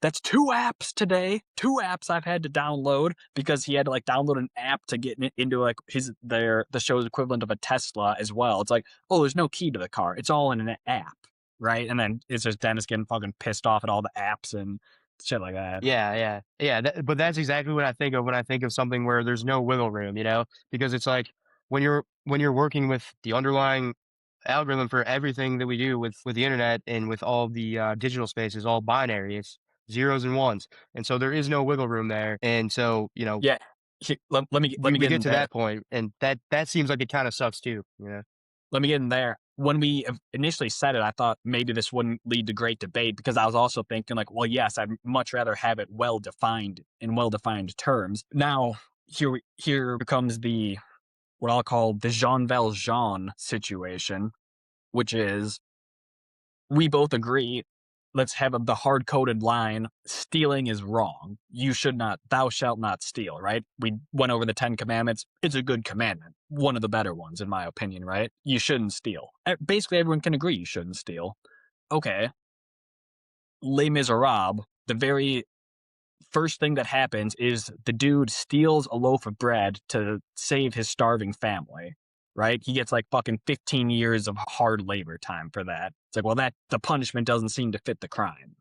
that's two apps today. Two apps I've had to download because he had to like download an app to get into like the show's equivalent of a Tesla as well. It's like, oh, there's no key to the car. It's all in an app, right? And then it's just Dennis getting fucking pissed off at all the apps and shit like that. Yeah, yeah, yeah. But that's exactly what I think of when I think of something where there's no wiggle room, because it's like when you're working with the underlying algorithm for everything that we do with the internet and with all the digital space is all binary. It's zeros and ones, and so there is no wiggle room there. And so Yeah. Let we me we get get in to there. that point, and that seems like it kind of sucks too. Let me get in there. When we initially said it, I thought maybe this wouldn't lead to great debate because I was also thinking like, well, yes, I'd much rather have it well defined in well defined terms. Now, here becomes the what I'll call the Jean Valjean situation, which is we both agree. Let's have the hard coded line stealing is wrong. You should not, thou shalt not steal, right? We went over the 10 commandments. It's a good commandment. One of the better ones, in my opinion, right? You shouldn't steal. Basically, everyone can agree you shouldn't steal. Okay. Les Miserables, the very first thing that happens is the dude steals a loaf of bread to save his starving family, right? He gets like fucking 15 years of hard labor time for that. It's like, well, that the punishment doesn't seem to fit the crime.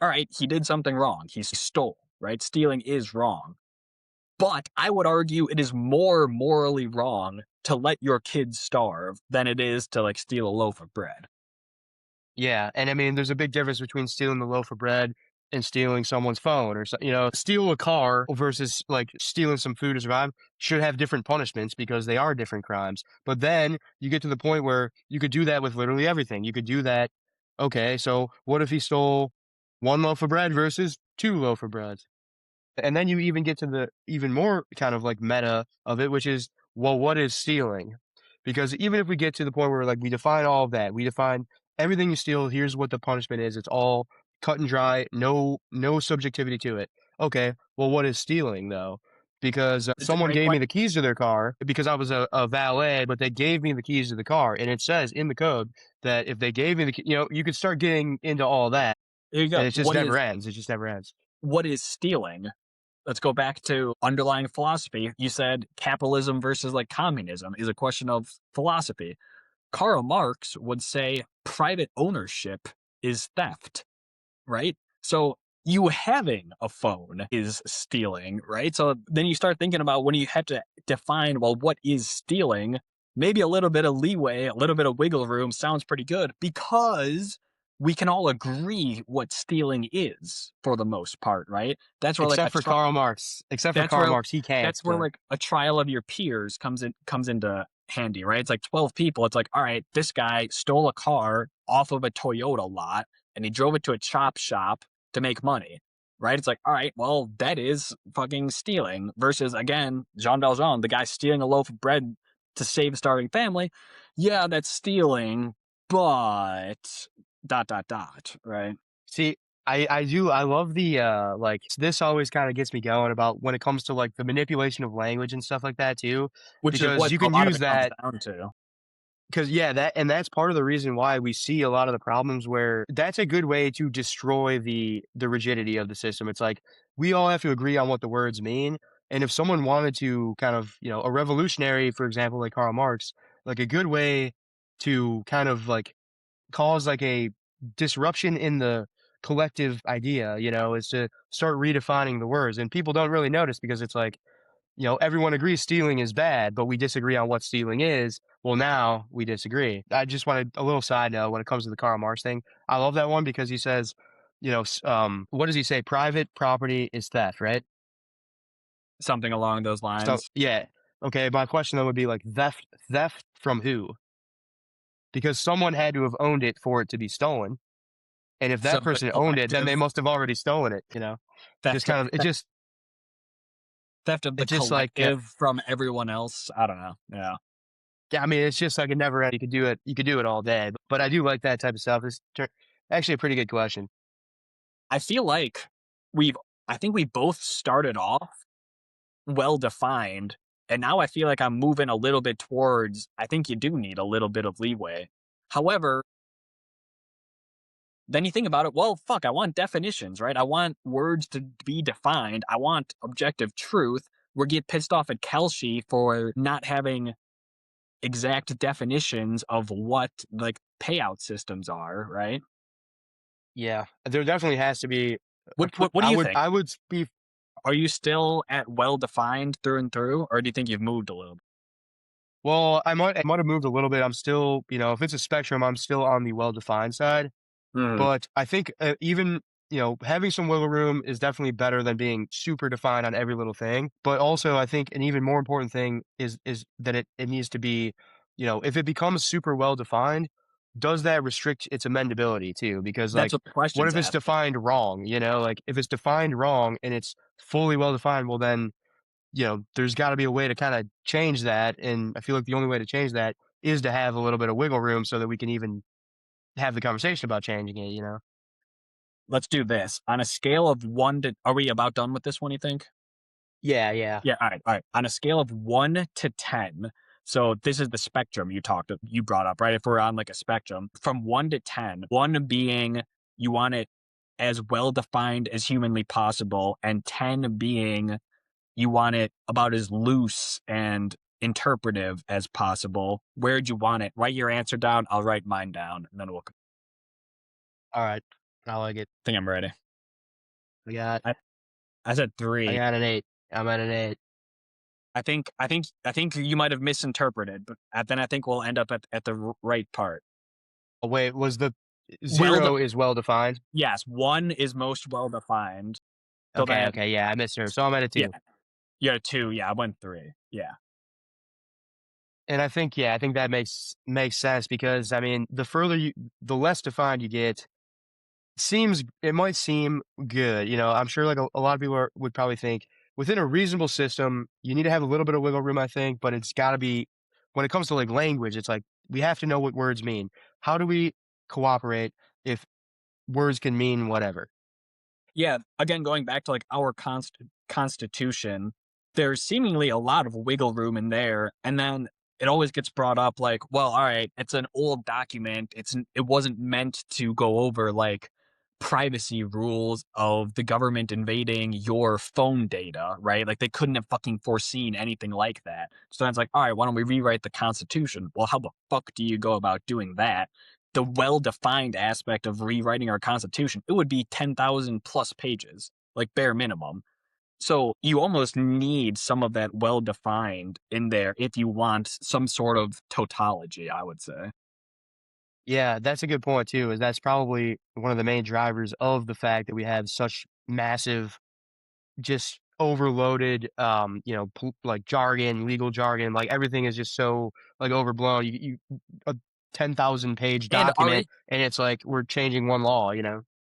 All right, he did something wrong. He stole, right? Stealing is wrong. But I would argue it is more morally wrong to let your kids starve than it is to like steal a loaf of bread. Yeah, and I mean, there's a big difference between stealing the loaf of bread and stealing someone's phone or steal a car versus like stealing some food to survive should have different punishments because they are different crimes. But then you get to the point where you could do that with literally everything. You could do that. Okay, so what if he stole one loaf of bread versus two loaf of bread? And then you even get to the even more kind of like meta of it, which is, well, what is stealing? Because even if we get to the point where like we define all of that, we define everything you steal, here's what the punishment is. It's all cut and dry, no subjectivity to it. Okay, well, what is stealing though? Because It's a someone great gave me question. the keys to their car because I was a valet, but they gave me the keys to the car, and it says in the code that if they gave me you could start getting into all that, Here you and go. it just never ends. It just never ends. What is stealing? Let's go back to underlying philosophy. You said capitalism versus like communism is a question of philosophy. Karl Marx would say private ownership is theft, right? So you having a phone is stealing, right? So then you start thinking about when you have to define, well, what is stealing? Maybe a little bit of leeway, a little bit of wiggle room sounds pretty good because we can all agree what stealing is for the most part, right? That's where like a Except for Karl Marx. Except for that's Karl where Marx, he can't, that's where but like a trial of your peers comes into handy, right? It's like 12 people. It's like, all right, this guy stole a car off of a Toyota lot and he drove it to a chop shop to make money. Right? It's like, all right, well, that is fucking stealing versus again, Jean Valjean, the guy stealing a loaf of bread to save a starving family. Yeah, that's stealing, but dot dot dot, right? see, I love the, like, this always kinda gets me going about when it comes to, like, the manipulation of language and stuff like that too, Which is because what you a can lot of use it comes that. down to. Because yeah, that's part of the reason why we see a lot of the problems where that's a good way to destroy the rigidity of the system. It's like, we all have to agree on what the words mean, and if someone wanted to kind of, a revolutionary, for example, like Karl Marx, like, a good way to kind of, like, cause, like, a disruption in the collective idea, is to start redefining the words, and people don't really notice because it's like, everyone agrees stealing is bad, but we disagree on what stealing is. Well, now we disagree. I just wanted a little side note when it comes to the Karl Marx thing. I love that one because he says, what does he say? Private property is theft, right? Something along those So, lines. yeah. Okay. My question then would be like theft from who? Because someone had to have owned it for it to be stolen. And if So that the person owned it, then they collective must have already stolen it. Just theft kind of, theft of the it's just like, collective from everyone else. I don't know. Yeah. yeah, I mean, it's just like a never end. You could do it all day, but I do like that type of stuff. Actually a pretty good question. I feel like we've I think we both started off well defined. And now I feel like I'm moving a little bit towards I think you do need a little bit of leeway. However, then you think about it, well, fuck, I want definitions, right? I want words to be defined. I want objective truth. We get pissed off at Kelsey for not having exact definitions of what like payout systems are, right? Yeah, there definitely has to be What do you think? I would be Are you still at well defined through and through, or do you think you've moved a little bit? well, I might have moved a little bit. I'm still, if it's a spectrum, I'm still on the well-defined side. Mm, But I think, even, having some wiggle room is definitely better than being super defined on every little thing. But also, I think an even more important thing is that it needs to be, if it becomes super well defined, does that restrict its amendability too? Because that's like, what the what question's if it's asking. defined wrong? Like if it's defined wrong and it's fully well defined, well then, there's got to be a way to kind of change that. And I feel like the only way to change that is to have a little bit of wiggle room so that we can even have the conversation about changing it. Let's do this on a scale of one to. Are we about done with this one? You think? Yeah, yeah. Yeah. All right. All right. On a scale of 1 to 10. So this is the spectrum you brought up, right? If we're on like a spectrum from 1 to 10, one being you want it as well defined as humanly possible, and 10 being you want it about as loose and interpretive as possible. Where'd you want it? Write your answer down. I'll write mine down, and then we'll. I All right. I like it. think I'm ready. I got I, I said I three. got an 8. I'm at an 8. I think you might have misinterpreted, but then I think we'll end up at the right part. Oh, wait, was the Well, Zero is well defined. yes, one is most well defined. So Okay, then, okay, yeah, I missed her. So I'm at a yeah, 2. yeah, two. Yeah, I went three. Yeah, And I think, yeah, I think that makes sense because I mean, the less defined you get, it might seem good. I'm sure like a lot of people would probably think within a reasonable system, you need to have a little bit of wiggle room, I think, but it's got to be when it comes to like language, it's like we have to know what words mean. How do we cooperate if words can mean whatever? yeah. Again, going back to like our constitution, there's seemingly a lot of wiggle room in there, and then it always gets brought up like, well, all right, it's an old document. It wasn't meant to go over like privacy rules of the government invading your phone data, right? Like they couldn't have fucking foreseen anything like that. So then it's like, all right, why don't we rewrite the Constitution? Well, how the fuck do you go about doing that? The well-defined aspect of rewriting our Constitution, it would be 10,000 plus pages, like bare minimum. So you almost need some of that well-defined in there if you want some sort of tautology, I would say. Yeah, that's a good point too. Is that's probably one of the main drivers of the fact that we have such massive, just overloaded, like jargon, legal jargon. Like everything is just so like overblown. You a 10,000 page And document, and it's like we're changing one law.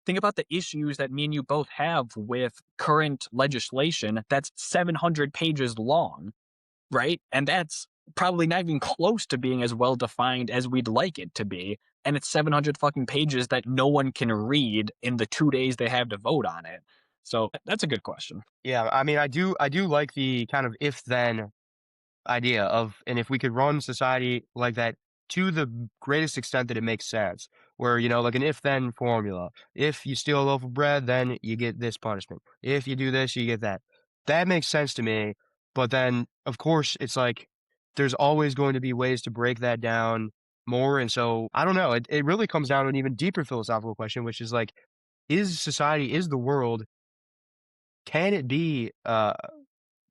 think about the issues that me and you both have with current legislation that's 700 pages long, right? And that's probably not even close to being as well defined as we'd like it to be. And it's 700 fucking pages that no one can read in the 2 days they have to vote on it. So that's a good question. Yeah, I mean, I do like the kind of if then idea of and if we could run society like that to the greatest extent that it makes sense, where, like an if then formula. If you steal a loaf of bread, then you get this punishment. If you do this, you get that. That makes sense to me. But then, of course, it's like there's always going to be ways to break that down more. And so I don't know. It really comes down to an even deeper philosophical question, which is like, is the world, can it be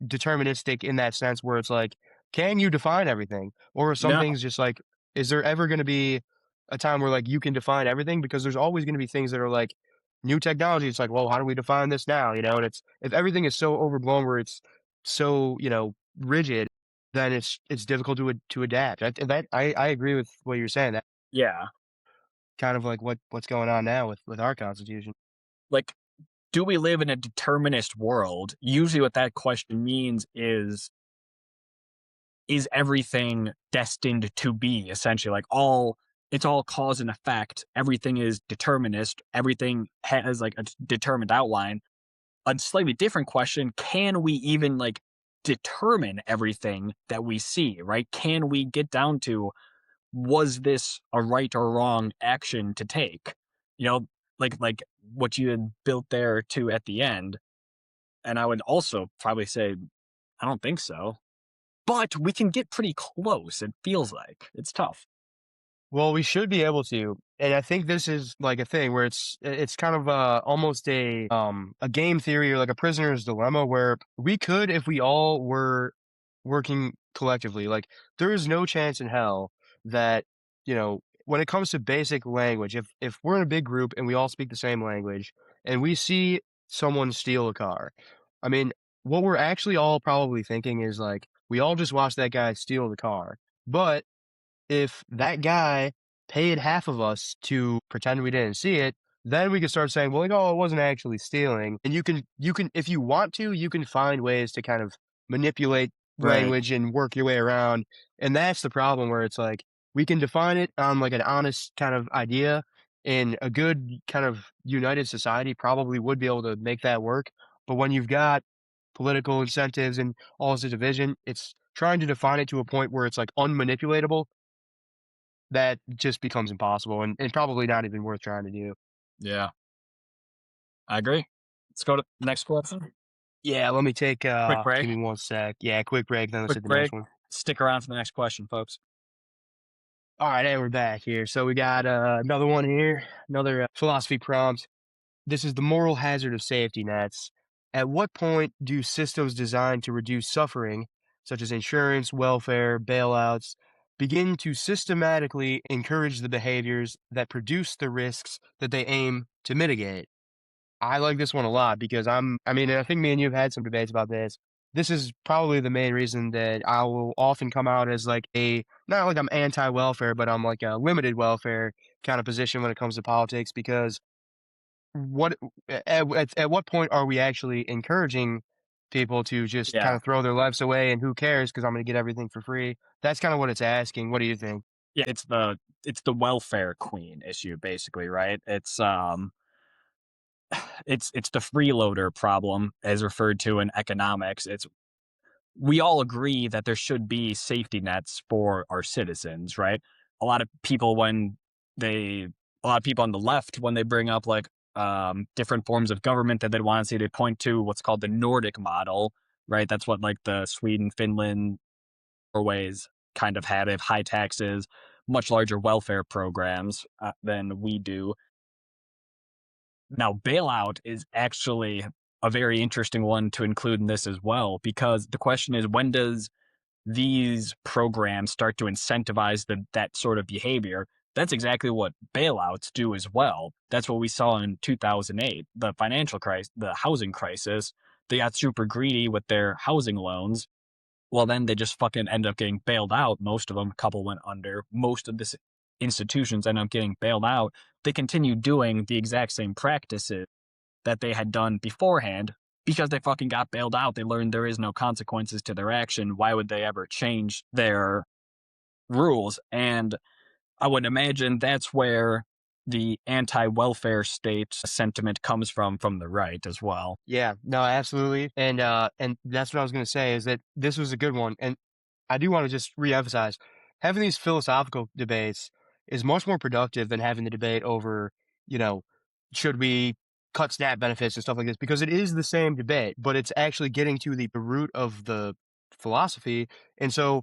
deterministic in that sense where it's like, can you define everything? Or are some No, things just like, is there ever going to be a time where like you can define everything? Because there's always going to be things that are like new technology. It's like, well, how do we define this now? And it's if everything is so overblown where it's so rigid, then it's difficult to adapt. I agree with what you're saying. That yeah. kind of like what's going on now with our constitution. Like, do we live in a determinist world? Usually, what that question means is everything destined to be essentially like it's all cause and effect. Everything is determinist. Everything has like a determined outline. A slightly different question, can we even like determine everything that we see, right? Can we get down to, was this a right or wrong action to take? You know, like what you had built there too at the end. And I would also probably say, I don't think so. But we can get pretty close, it feels like. It's tough. Well, we should be able to, and I think this is like a thing where it's kind of almost a game theory or like a prisoner's dilemma where we could, if we all were working collectively, like there is no chance in hell that when it comes to basic language, if we're in a big group and we all speak the same language and we see someone steal a car, I mean, what we're actually all probably thinking is like we all just watched that guy steal the car, but if that guy paid half of us to pretend we didn't see it, then we could start saying, well, like, oh, it wasn't actually stealing. And you can, if you want to, you can find ways to kind of manipulate Right. language and work your way around. And that's the problem where it's like, we can define it on like an honest kind of idea, and a good kind of united society probably would be able to make that work. But when you've got political incentives and all this division, it's trying to define it to a point where it's like unmanipulatable that just becomes impossible and probably not even worth trying to do. Yeah, I agree. Let's go to the next question. Yeah, let me take, Quick give break. me 1 sec. Yeah, quick break, then let's Quick hit the next break. one. Stick around for the next question, folks. Alright, and we're back here. So we got, another one here, another, philosophy prompt. This is the moral hazard of safety nets. At what point do systems designed to reduce suffering, such as insurance, welfare, bailouts, begin to systematically encourage the behaviors that produce the risks that they aim to mitigate. I like this one a lot because I mean, I think me and you have had some debates about this. This is probably the main reason that I will often come out as like not like I'm anti-welfare, but I'm like a limited welfare kind of position when it comes to politics because what at what point are we actually encouraging people to just kind Yeah. of throw their lives away and who cares because I'm going to get everything for free? That's kind of what it's asking. What do you think? Yeah, it's the welfare queen issue basically, right? It's the freeloader problem as referred to in economics. It's we all agree that there should be safety nets for our citizens, right? A lot of people when they a lot of people on the left when they bring up like different forms of government that they want to see, they point to what's called the Nordic model, right? That's what like the Sweden, Finland, Norway's kind of had. They have high taxes, much larger welfare programs than we do. Now, bailout is actually a very interesting one to include in this as well, because the question is when does these programs start to incentivize that sort of behavior? That's exactly what bailouts do as well. That's what we saw in 2008, the financial crisis, the housing crisis. They got super greedy with their housing loans. Well, then they just fucking end up getting bailed out. Most of them, a couple went under. Most of the institutions end up getting bailed out. They continue doing the exact same practices that they had done beforehand because they fucking got bailed out. They learned there is no consequences to their action. Why would they ever change their rules? And I would imagine that's where the anti-welfare state sentiment comes from the right as well. Yeah, no, absolutely. And that's what I was going to say is that this was a good one. And I do want to just reemphasize having these philosophical debates is much more productive than having the debate over, you know, should we cut SNAP benefits and stuff like this because it is the same debate, but it's actually getting to the root of the philosophy. And so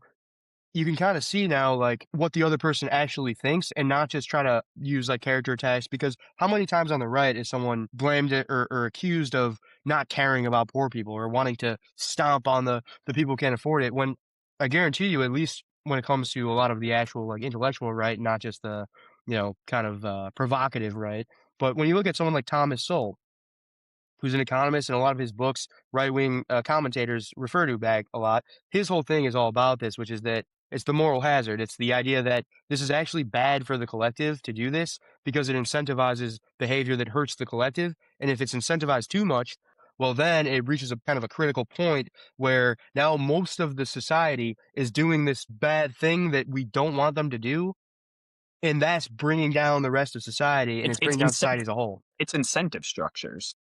you can kind of see now like what the other person actually thinks and not just try to use like character attacks because how many times on the right is someone blamed or accused of not caring about poor people or wanting to stomp on the people who can't afford it when I guarantee you at least when it comes to a lot of the actual like intellectual right not just the kind of provocative right but when you look at someone like Thomas Sowell who's an economist, and a lot of his books, right wing commentators refer to back a lot. His whole thing is all about this, which is that it's the moral hazard. It's the idea that this is actually bad for the collective to do this because it incentivizes behavior that hurts the collective. And if it's incentivized too much, well, then it reaches a kind of a critical point where now most of the society is doing this bad thing that we don't want them to do. And that's bringing down the rest of society and It's it's it's bringing down incent society as a whole. it's incentive structures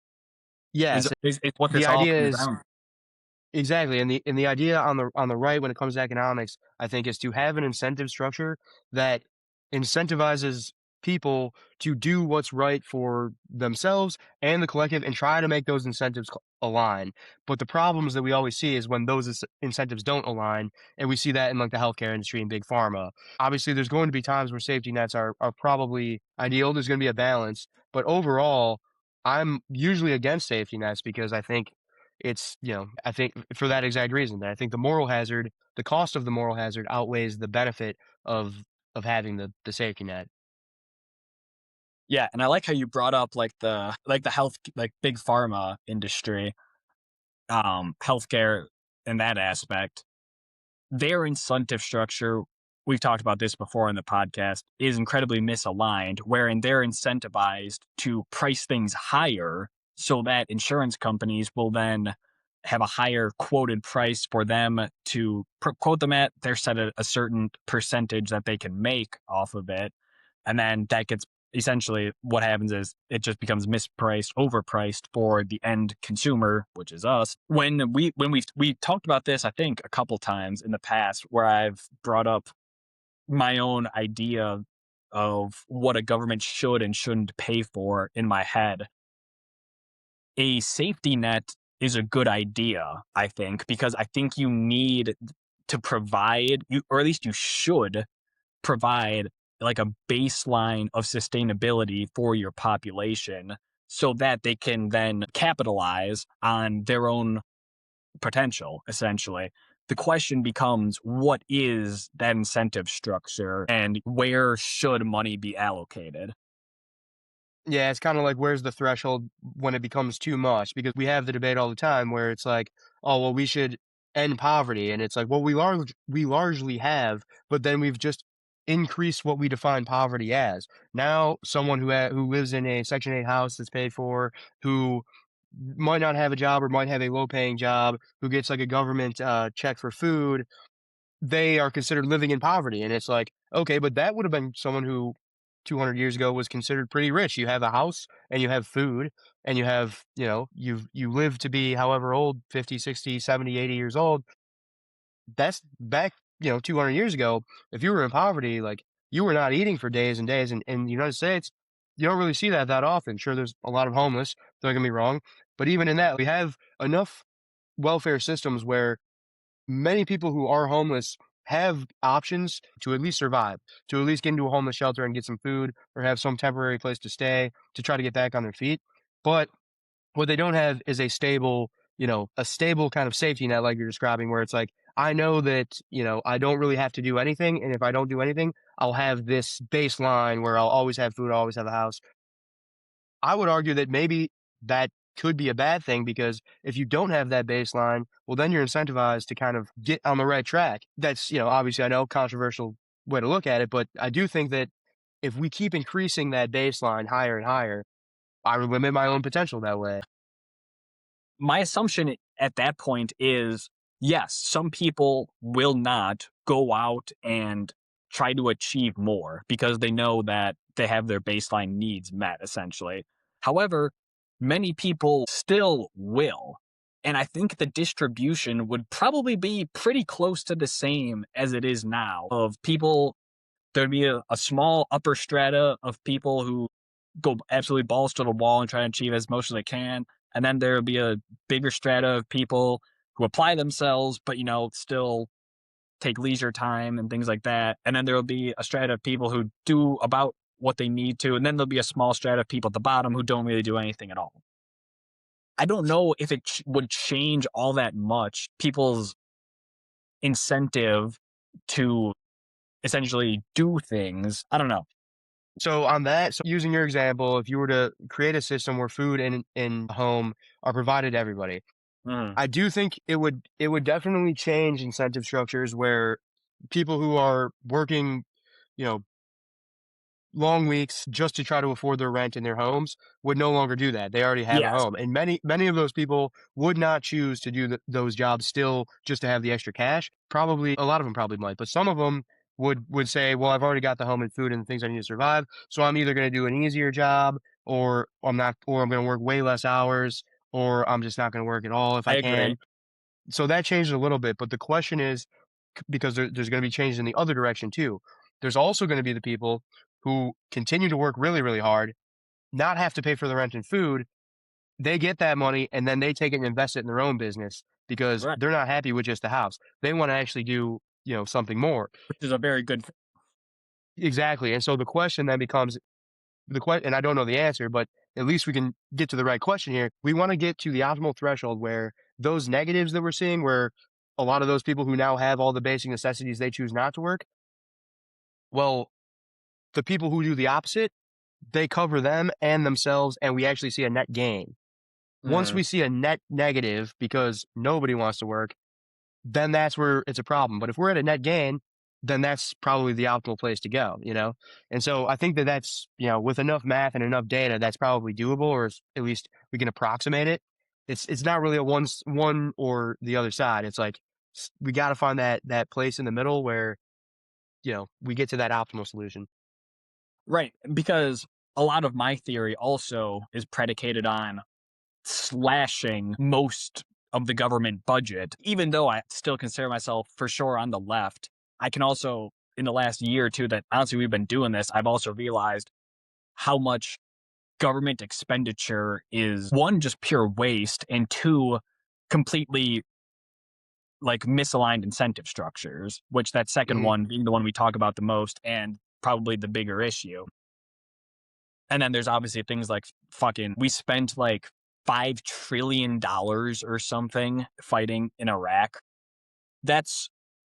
Yes. is what The this all idea comes is down. exactly, and the idea on the right when it comes to economics, I think, is to have an incentive structure that incentivizes people to do what's right for themselves and the collective and try to make those incentives align. But the problems that we always see is when those incentives don't align, and we see that in like the healthcare industry and big pharma. Obviously, there's going to be times where safety nets are probably ideal. There's going to be a balance, but overall, I'm usually against safety nets because I think I think for that exact reason, that I think the cost of the moral hazard outweighs the benefit of having the safety net. Yeah, and I like how you brought up like the health like big pharma industry, healthcare in that aspect. Their incentive structure, we've talked about this before in the podcast, is incredibly misaligned, wherein they're incentivized to price things higher so that insurance companies will then have a higher quoted price for them to quote them at. They're set at a certain percentage that they can make off of it. And then that gets essentially what happens is it just becomes mispriced, overpriced for the end consumer, which is us. When we talked about this, I think a couple times in the past where I've brought up my own idea of what a government should and shouldn't pay for in my head. A safety net is a good idea, I think, because I think you need to provide you or at least you should provide like a baseline of sustainability for your population so that they can then capitalize on their own potential essentially. the question becomes, what is that incentive structure and where should money be allocated? Yeah, it's kinda like where's the threshold when it becomes too much? Because we have the debate all the time where it's like, "Oh, well, we should end poverty," and it's like, "Well, we largely have, but then we've just increased what we define poverty as." Now, someone who lives in a Section 8 house that's paid for, who might not have a job or might have a low-paying job, who gets, like, a government, check for food, they are considered living in poverty, and it's like, okay, but that would have been someone who 200 years ago was considered pretty rich. You have a house and you have food and you have, you live to be however old, 50, 60, 70, 80 years old. That's back, 200 years ago. If you were in poverty, like you were not eating for days and days. And in the United States, you don't really see that often. Sure, there's a lot of homeless, don't get me wrong. But even in that, we have enough welfare systems where many people who are homeless have options to at least survive, to at least get into a homeless shelter and get some food or have some temporary place to stay to try to get back on their feet. But what they don't have is a stable kind of safety net like you're describing, where it's like, I know that, I don't really have to do anything. And if I don't do anything, I'll have this baseline where I'll always have food, I'll always have a house. I would argue that maybe that could be a bad thing because if you don't have that baseline, well, then you're incentivized to kind of get on the right track. That's, obviously I know controversial way to look at it, but I do think that if we keep increasing that baseline higher and higher, I would limit my own potential that way. My assumption at that point is, yes, some people will not go out and try to achieve more because they know that they have their baseline needs met, essentially. However, many people still will. And I think the distribution would probably be pretty close to the same as it is now of people. There'd be a small upper strata of people who go absolutely balls to the wall and try to achieve as much as they can. And then there would be a bigger strata of people who apply themselves, but, still take leisure time and things like that. And then there will be a strata of people who do about what they need to. And then there'll be a small strata of people at the bottom who don't really do anything at all. I don't know if it would change all that much people's incentive to essentially do things. I don't know. So on that, so using your example, if you were to create a system where food and home are provided to everybody, Mm. I do think it would definitely change incentive structures where people who are working, you know, long weeks just to try to afford their rent in their homes would no longer do that. They already have a Yes, home. And many of those people would not choose to do those jobs still just to have the extra cash. Probably a lot of them probably might, but some of them would say, "Well, I've already got the home and food and the things I need to survive, so I'm either going to do an easier job or I'm going to work way less hours or I'm just not going to work at all if I I agree. can." So that changed a little bit, but the question is, because there's going to be changes in the other direction too. There's also going to be the people who continue to work really, really hard, not have to pay for the rent and food. They get that money and then they take it and invest it in their own business because Right. they're not happy with just the house. They want to actually do, something more. Which is a very good Exactly. And so the question then becomes and I don't know the answer, but at least we can get to the right question here. We want to get to the optimal threshold where those negatives that we're seeing, where a lot of those people who now have all the basic necessities, they choose not to work. Well, the people who do the opposite, they cover them and themselves, and we actually see a net gain. Once mm. we see a net negative because nobody wants to work, then that's where it's a problem. But if we're at a net gain, then that's probably the optimal place to go. And so I think that that's, with enough math and enough data, that's probably doable, or at least we can approximate it. It's not really a one or the other side. It's like we got to find that place in the middle where, we get to that optimal solution. Right, because a lot of my theory also is predicated on slashing most of the government budget. Even though I still consider myself for sure on the left, I can also, in the last year or two that honestly we've been doing this, I've also realized how much government expenditure is, one, just pure waste, and two, completely like misaligned incentive structures, which that second Mhm. one being the one we talk about the most and probably the bigger issue. And then there's obviously things like fucking, we spent like $5 trillion or something fighting in Iraq. That's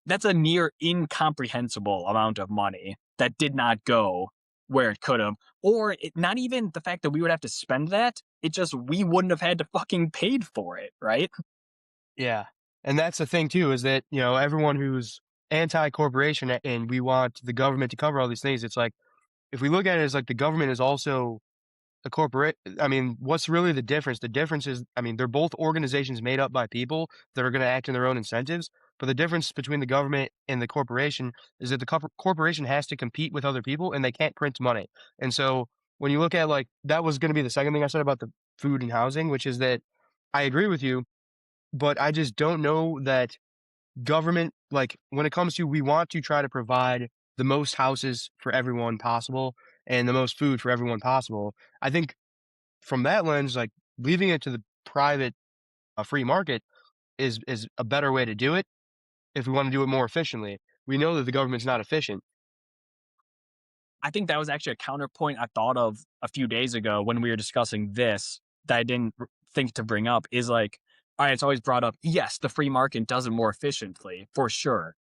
that's a near incomprehensible amount of money that did not go where it could have. Or not even the fact that we would have to spend that. It just we wouldn't have had to fucking paid for it, right? Yeah. And that's the thing too, is that, everyone who's anti-corporation and we want the government to cover all these things, it's like, if we look at it as like the government is also a corporate, I mean, what's really the difference? The difference is, I mean, they're both organizations made up by people that are going to act in their own incentives. But the difference between the government and the corporation is that the corporation has to compete with other people and they can't print money. And so when you look at like, that was going to be the second thing I said about the food and housing, which is that I agree with you, but I just don't know that government, like when it comes to, we want to try to provide the most houses for everyone possible and the most food for everyone possible. I think from that lens, like leaving it to the private free market is a better way to do it if we want to do it more efficiently. We know that the government's not efficient. I think that was actually a counterpoint I thought of a few days ago when we were discussing this that I didn't think to bring up is like, all right, it's always brought up, yes, the free market does it more efficiently, for sure.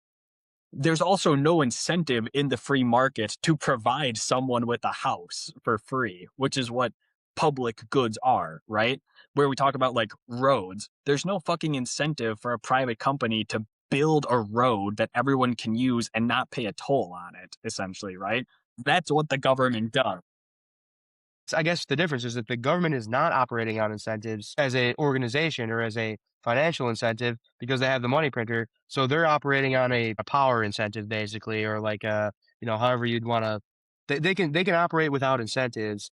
There's also no incentive in the free market to provide someone with a house for free, which is what public goods are, right? Where we talk about like roads, there's no fucking incentive for a private company to build a road that everyone can use and not pay a toll on it, essentially, right? That's what the government does. So I guess the difference is that the government is not operating on incentives as a organization or as a financial incentive because they have the money printer. So they're operating on a power incentive basically, or like however you'd want to. They can operate without incentives,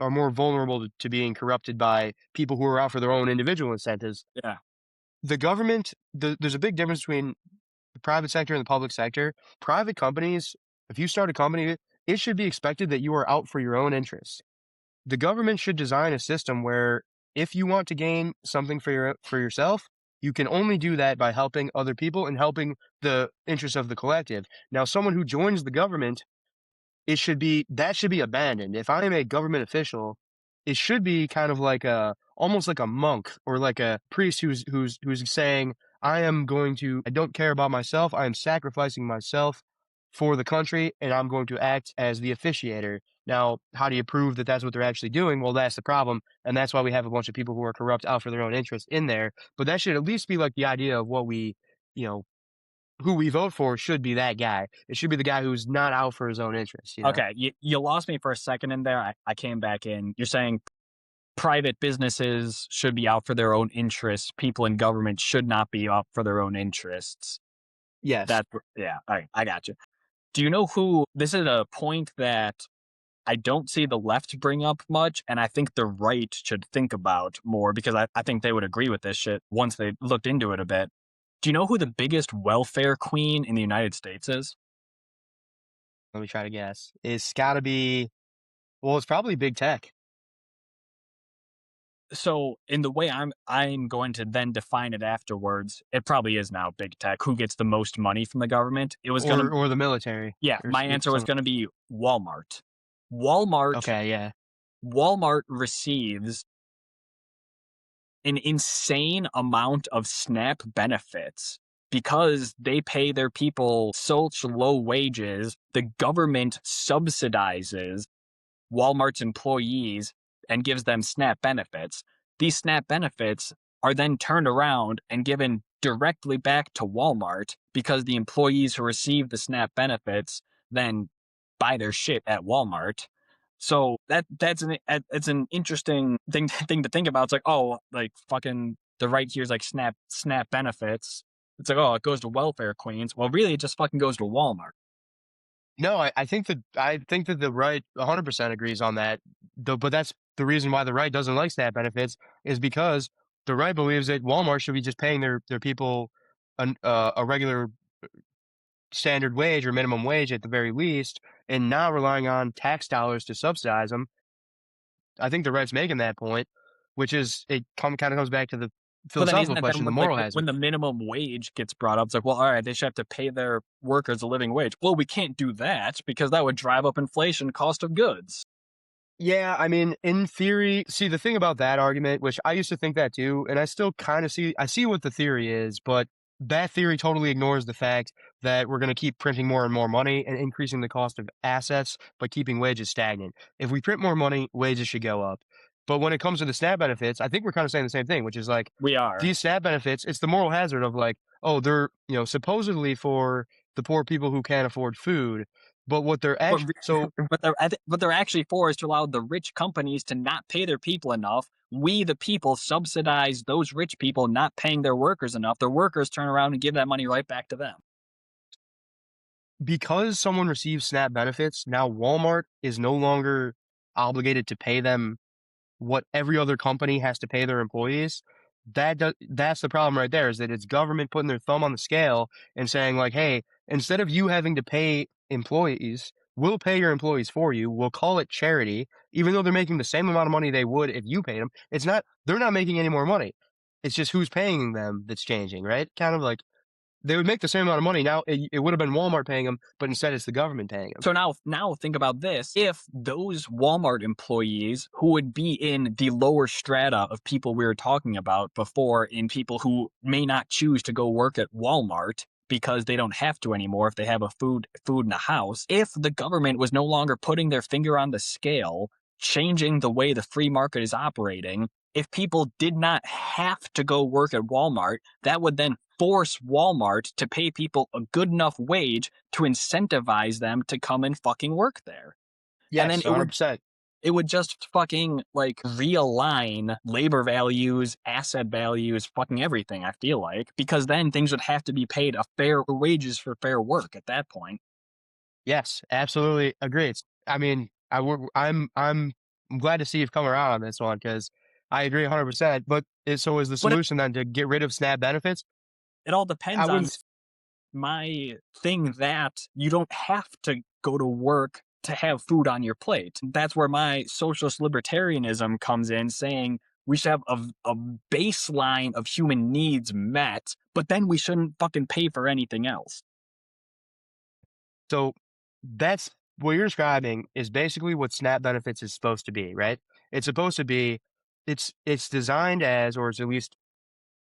are more vulnerable to being corrupted by people who are out for their own individual incentives. Yeah. The government, there's a big difference between the private sector and the public sector. Private companies, if you start a company, it should be expected that you are out for your own interests. The government should design a system where if you want to gain something for yourself, you can only do that by helping other people and helping the interests of the collective. Now, someone who joins the government, that should be abandoned. If I am a government official, it should be kind of like a almost like a monk or like a priest who's saying, I don't care about myself. I am sacrificing myself for the country and I'm going to act as the officiator. Now, how do you prove that that's what they're actually doing? Well, that's the problem. And that's why we have a bunch of people who are corrupt out for their own interests in there. But that should at least be like the idea of what you know, who we vote for should be that guy. It should be the guy who's not out for his own interests. Okay. You lost me for a second in there. I came back in. You're saying private businesses should be out for their own interests. People in government should not be out for their own interests. Yes. That, yeah. All right. I got you. Do you know who? This is a point that I don't see the left bring up much, and I think the right should think about more because I think they would agree with this shit once they looked into it a bit. Do you know who the biggest welfare queen in the United States is? Let me try to guess. It's got to be, well, it's probably big tech So, in the way I'm going to then define it afterwards, it probably is now big tech. Who gets the most money from the government? It was gonna, or the military yeah. or My answer was some. gonna be Walmart. Walmart. Okay, yeah. Walmart receives an insane amount of SNAP benefits because they pay their people such low wages. The government subsidizes Walmart's employees and gives them SNAP benefits. These SNAP benefits are then turned around and given directly back to Walmart because the employees who receive the SNAP benefits then buy their shit at Walmart. So it's an interesting thing to think about. It's like, oh, like fucking the right here's like SNAP benefits. It's like, oh, it goes to welfare queens. Well, really, it just fucking goes to Walmart. No, I think that the right 100% agrees on that. But that's the reason why the right doesn't like SNAP benefits is because the right believes that Walmart should be just paying their people a regular standard wage or minimum wage at the very least, and not relying on tax dollars to subsidize them. I think the right's making that point, which is it kind of comes back to the But then isn't philosophical that then question, the when, like, moral hazard. when the minimum wage gets brought up, it's like, well, all right, they should have to pay their workers a living wage. Well, we can't do that because that would drive up inflation, cost of goods. Yeah, I mean, in theory, see the thing about that argument, which I used to think that too, and I still kind of I see what the theory is, but that theory totally ignores the fact that we're going to keep printing more and more money and increasing the cost of assets, but keeping wages stagnant. If we print more money, wages should go up. But when it comes to the SNAP benefits, I think we're kind of saying the same thing, which is like We are. these SNAP benefits, it's the moral hazard of like, oh, they're, supposedly for the poor people who can't afford food, but what they're But actually, so what they're actually for is to allow the rich companies to not pay their people enough. We, the people, subsidize those rich people not paying their workers enough. Their workers turn around and give that money right back to them. because someone receives SNAP benefits, now Walmart is no longer obligated to pay them what every other company has to pay their employees. That's the problem right there, is that it's government putting their thumb on the scale and saying like, hey, instead of you having to pay employees, we'll pay your employees for you. We'll call it charity, even though they're making the same amount of money they would if you paid them. It's not, they're not making any more money. It's just who's paying them that's changing, right? Kind of like they would make the same amount of money. Now it would have been Walmart paying them, but instead it's the government paying them. So now think about this. If those Walmart employees who would be in the lower strata of people we were talking about before, in people who may not choose to go work at Walmart because they don't have to anymore if they have a food in the house, if the government was no longer putting their finger on the scale, changing the way the free market is operating, if people did not have to go work at Walmart, that would then force Walmart to pay people a good enough wage to incentivize them to come and fucking work there. And then Yes, 100%. it would just fucking like realign labor values, asset values, fucking everything, I feel like, because then things would have to be paid a fair wages for fair work at that point. Yes, absolutely agree. I mean, I'm glad to see you've come around on this one because I agree 100%. But so is the But solution then to get rid of SNAP benefits? it all I depends on wouldn't. my thing that you don't have to go to work to have food on your plate. That's where my socialist libertarianism comes in, saying we should have a baseline of human needs met, but then we shouldn't fucking pay for anything else. So that's what you're describing is basically what SNAP benefits is supposed to be, right? It's supposed to be. It's designed as, or it's at least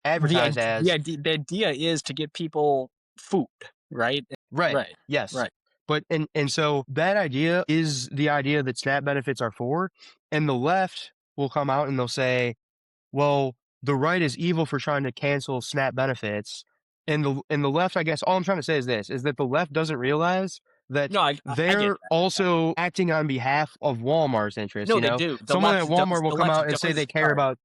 advertised as. The idea is to get people food, right? Right. Right, Yes. right. But and so that idea is the idea that SNAP benefits are for, and the left will come out and they'll say, well, the right is evil for trying to cancel SNAP benefits. And the left, I guess all I'm trying to say is this, is that the left doesn't realize that No, I get they're that. also acting on behalf of Walmart's interests, No, they do. Someone at Walmart will The come left out and say does they care sorry. about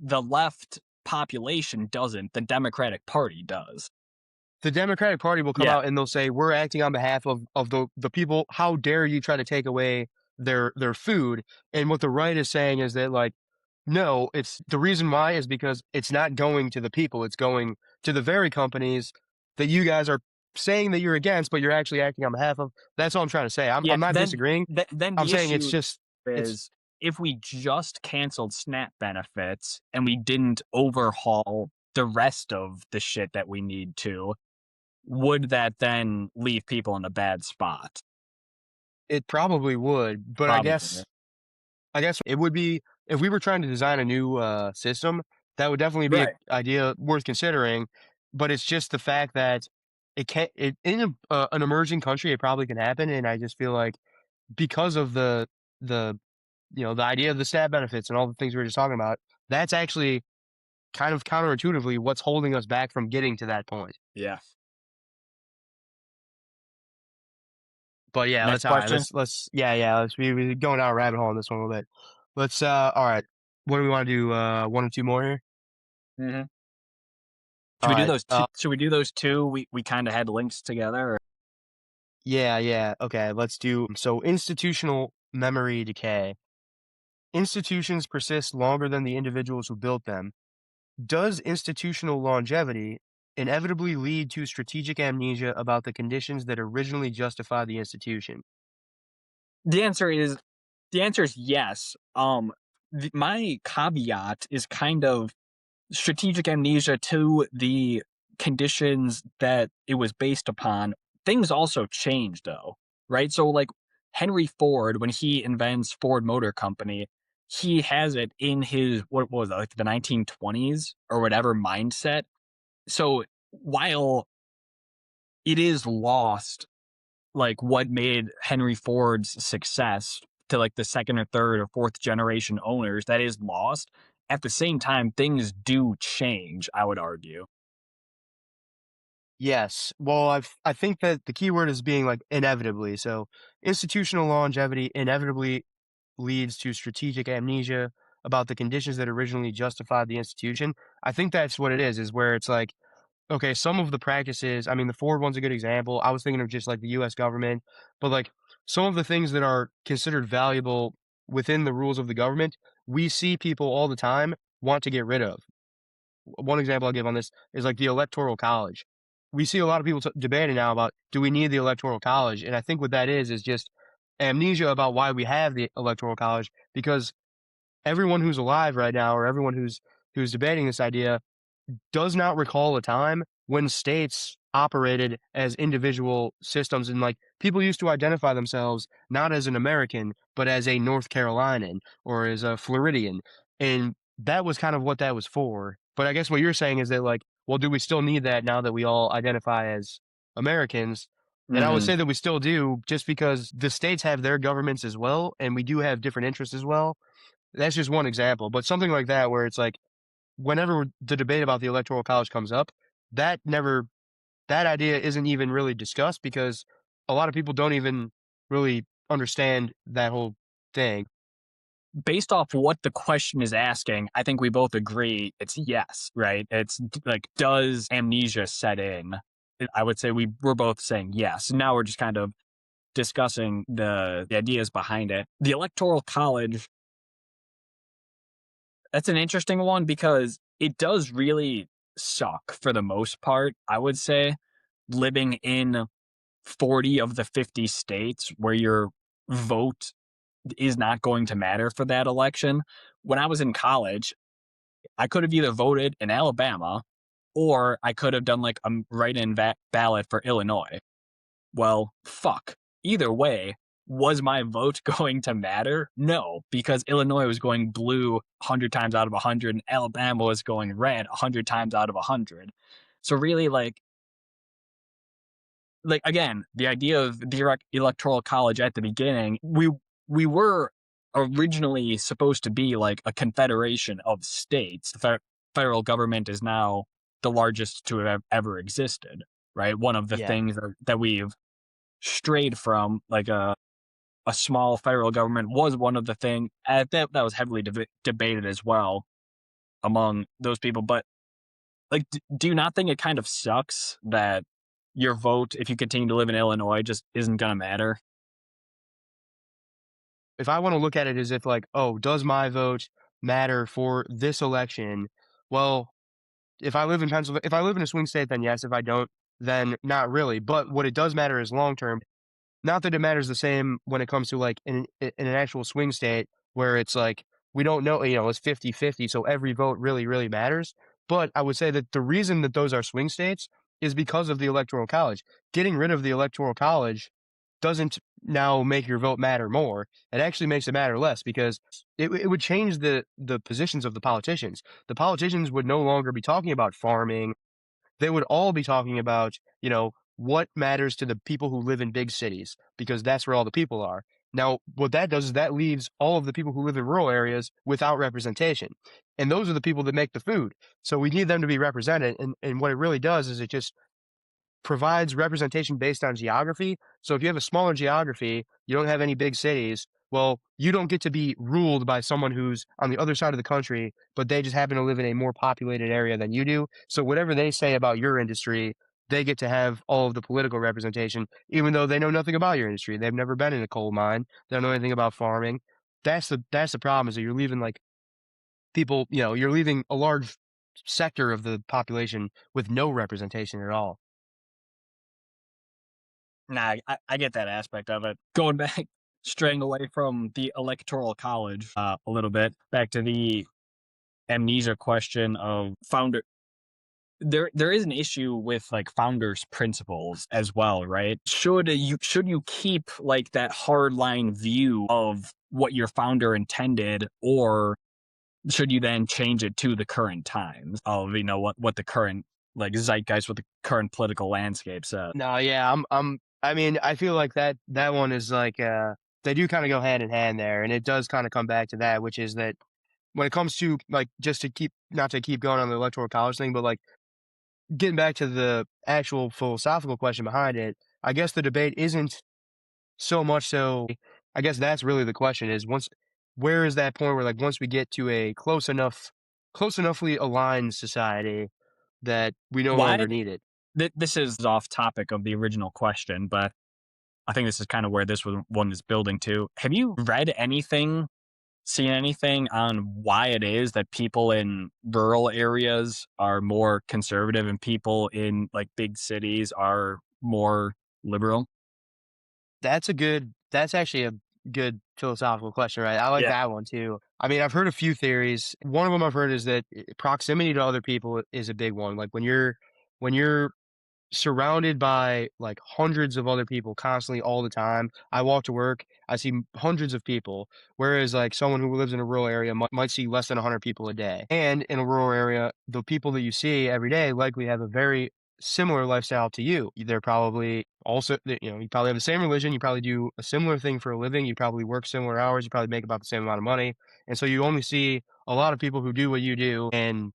The left population doesn't. The Democratic Party does. the Democratic Party will come Yeah. out and they'll say, "We're acting on behalf of the people. How dare you try to take away their food?" And what the right is saying is that like, no, it's the reason why is because it's not going to the people. It's going to the very companies that you guys are saying that you're against, but you're actually acting on behalf of. That's all I'm trying to say. Yeah, I'm not disagreeing. then I'm the saying it's issue just it's is if we just canceled SNAP benefits and we didn't overhaul the rest of the shit that we need to, would that then leave people in a bad spot? it probably would, but Probably. I guess it would be if we were trying to design a new system, that would definitely be an Right. idea worth considering. But it's just the fact that it can't. It, in an emerging country, it probably can happen, and I just feel like because of the the idea of the SNAP benefits and all the things we were just talking about, that's actually kind of counterintuitively what's holding us back from getting to that point. Yeah. But yeah, Next let's all right. question. Let's yeah. Let's we going down a rabbit hole on this one a little bit. Let's all right. What do we want to do? One or two more here. Hmm. All right. Should we do those two? We kind of had links together. Or? Yeah, yeah. Okay, let's do so institutional memory decay. Institutions persist longer than the individuals who built them. Does institutional longevity inevitably lead to strategic amnesia about the conditions that originally justify the institution? The answer is yes. My caveat is kind of strategic amnesia to the conditions that it was based upon. Things also change though, right? So like Henry Ford, when he invents Ford Motor Company, he has it in his what was it, like the 1920s or whatever mindset. So while it is lost, like what made Henry Ford's success to like the second or third or fourth generation owners, that is lost. At the same time, things do change, I would argue. Yes. Well, I think that the key word is being like inevitably. So institutional longevity inevitably leads to strategic amnesia about the conditions that originally justified the institution. I think that's what it is where it's like, okay, some of the practices, I mean, the Ford one's a good example. I was thinking of just like the US government, but like some of the things that are considered valuable within the rules of the government, we see people all the time want to get rid of. One example I'll give on this is like the Electoral College. We see a lot of people debating now about, do we need the Electoral College? And I think what that is just amnesia about why we have the Electoral College, because everyone who's alive right now, or everyone who's debating this idea, does not recall a time when states operated as individual systems, and like people used to identify themselves not as an American but as a North Carolinian or as a Floridian, and that was kind of what that was for. But I guess what you're saying is that, like, well, do we still need that now that we all identify as Americans? And I would Mhm. say that we still do, just because the states have their governments as well, and we do have different interests as well. That's just one example, but something like that where it's like, whenever the debate about the Electoral College comes up, that never that idea isn't even really discussed, because a lot of people don't even really understand that whole thing. Based off what the question is asking, I think we both agree it's yes, right? Like, does amnesia set in? I would say we're both saying yes. Now we're just kind of discussing the ideas behind it. The Electoral College, that's an interesting one because it does really suck for the most part, I would say, living in 40 of the 50 states where your vote is not going to matter for that election. When I was in college, I could have either voted in Alabama or I could have done like a write in ballot for Illinois. Well, fuck. Either way, was my vote going to matter? No, because Illinois was going blue 100 times out of 100 and Alabama was going red 100 times out of 100. So really, like again, the idea of the electoral college at the beginning, we were originally supposed to be like a confederation of states. The federal government is now the largest to have ever existed, right? One of the Yeah. things that we've strayed from, like a small federal government, was one of the things that was heavily debated as well among those people. But like, do you not think it kind of sucks that your vote, if you continue to live in Illinois, just isn't gonna matter? If I wanna look at it as if like, "Oh, does my vote matter for this election?" Well, if I live in a swing state, then yes. If I don't, then not really. But what it does matter is long term. Not that it matters the same when it comes to, like, in an actual swing state where it's like, we don't know, it's 50-50, so every vote really, really matters. But I would say that the reason that those are swing states is because of the Electoral College. Getting rid of the Electoral College doesn't now make your vote matter more. It actually makes it matter less, because it would change the positions of the politicians. The politicians would no longer be talking about farming. They would all be talking about, what matters to the people who live in big cities, because that's where all the people are. Now, what that does is that leaves all of the people who live in rural areas without representation. And those are the people that make the food. So we need them to be represented. And what it really does is it just provides representation based on geography. So if you have a smaller geography, you don't have any big cities, well, you don't get to be ruled by someone who's on the other side of the country, but they just happen to live in a more populated area than you do. So whatever they say about your industry, they get to have all of the political representation, even though they know nothing about your industry. They've never been in a coal mine. They don't know anything about farming. That's the problem, is that you're leaving like people, you're leaving a large sector of the population with no representation at all. Nah, I get that aspect of it. Going back, straying away from the electoral college a little bit, back to the amnesia question of founder. There is an issue with like founders' principles as well, right? Should you keep like that hard line view of what your founder intended, or should you then change it to the current times of what the current like zeitgeist with the current political landscape. So No, yeah, I mean, I feel like that one is like, they do kinda go hand in hand there, and it does kinda come back to that, which is that when it comes to, like, just to keep not to keep going on the electoral college thing, but, like, getting back to the actual philosophical question behind it, I guess the debate isn't so much so I guess that's really the question is where is that point where, like, once we get to a close enoughly aligned society that we no why longer need it? this is off topic of the original question, but I think this is kind of where one is building to. Have you read anything, seen anything on why it is that people in rural areas are more conservative and people in like big cities are more liberal? That's actually a good philosophical question, right? I like Yeah. that one too. I mean, I've heard a few theories. One of them I've heard is that proximity to other people is a big one. Like when you're surrounded by, like, hundreds of other people constantly all the time. I walk to work, I see hundreds of people, whereas, like, someone who lives in a rural area might see less than 100 people a day. And in a rural area, the people that you see every day likely have a very similar lifestyle to you. They're probably also you probably have the same religion, you probably do a similar thing for a living, you probably work similar hours, you probably make about the same amount of money, and so you only see a lot of people who do what you do, and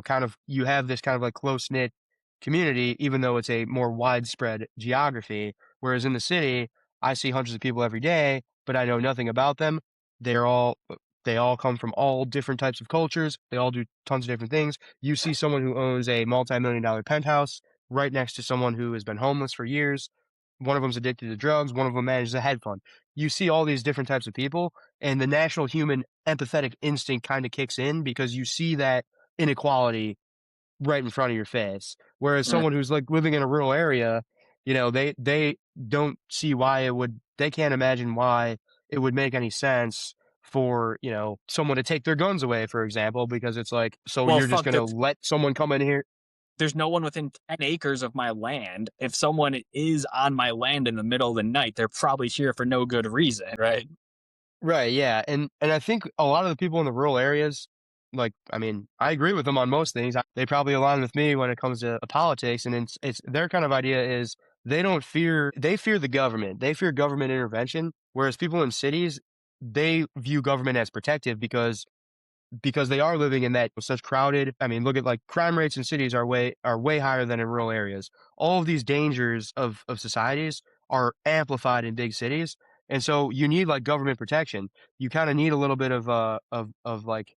kind of you have this kind of like close knit community, even though it's a more widespread geography. Whereas in the city, I see hundreds of people every day, but I know nothing about them. They're all they all come from all different types of cultures. They all do tons of different things. You see someone who owns a multi-million-dollar penthouse right next to someone who has been homeless for years. One of them's addicted to drugs. One of them manages a hedge fund. You see all these different types of people, and the natural human empathetic instinct kind of kicks in because you see that inequality right in front of your face. Whereas Mm. someone who's like living in a rural area, they don't see why they can't imagine why it would make any sense for, someone to take their guns away, for example, because it's like, so Well, you're just fuck, gonna let someone come in here. there's no one within 10 acres of my land. If someone is on my land in the middle of the night, they're probably here for no good reason, right? Right, yeah, and I think a lot of the people in the rural areas, like, I mean, I agree with them on most things. They probably align with me when it comes to politics, and it's their kind of idea is they fear the government. They fear government intervention, whereas people in cities, they view government as protective because they are living in that such crowded. I mean, look at like crime rates in cities are way higher than in rural areas. All of these dangers of societies are amplified in big cities, and so you need like government protection. You kind of need a little bit of like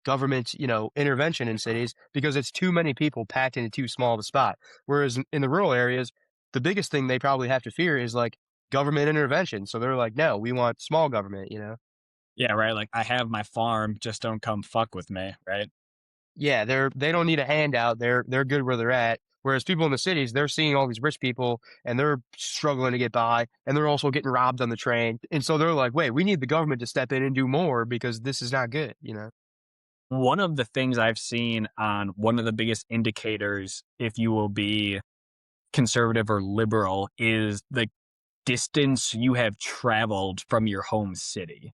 government, intervention in cities because it's too many people packed into too small of a spot. Whereas in the rural areas, the biggest thing they probably have to fear is like government intervention. So they're like, no, we want small government. Yeah, right. Like I have my farm, just don't come fuck with me, right? Yeah, they don't need a handout. They're good where they're at. Whereas people in the cities, they're seeing all these rich people and they're struggling to get by, and they're also getting robbed on the train. And so they're like, "Wait, we need the government to step in and do more because this is not good." One of the things I've seen on one of the biggest indicators if you will be conservative or liberal is the distance you have traveled from your home city,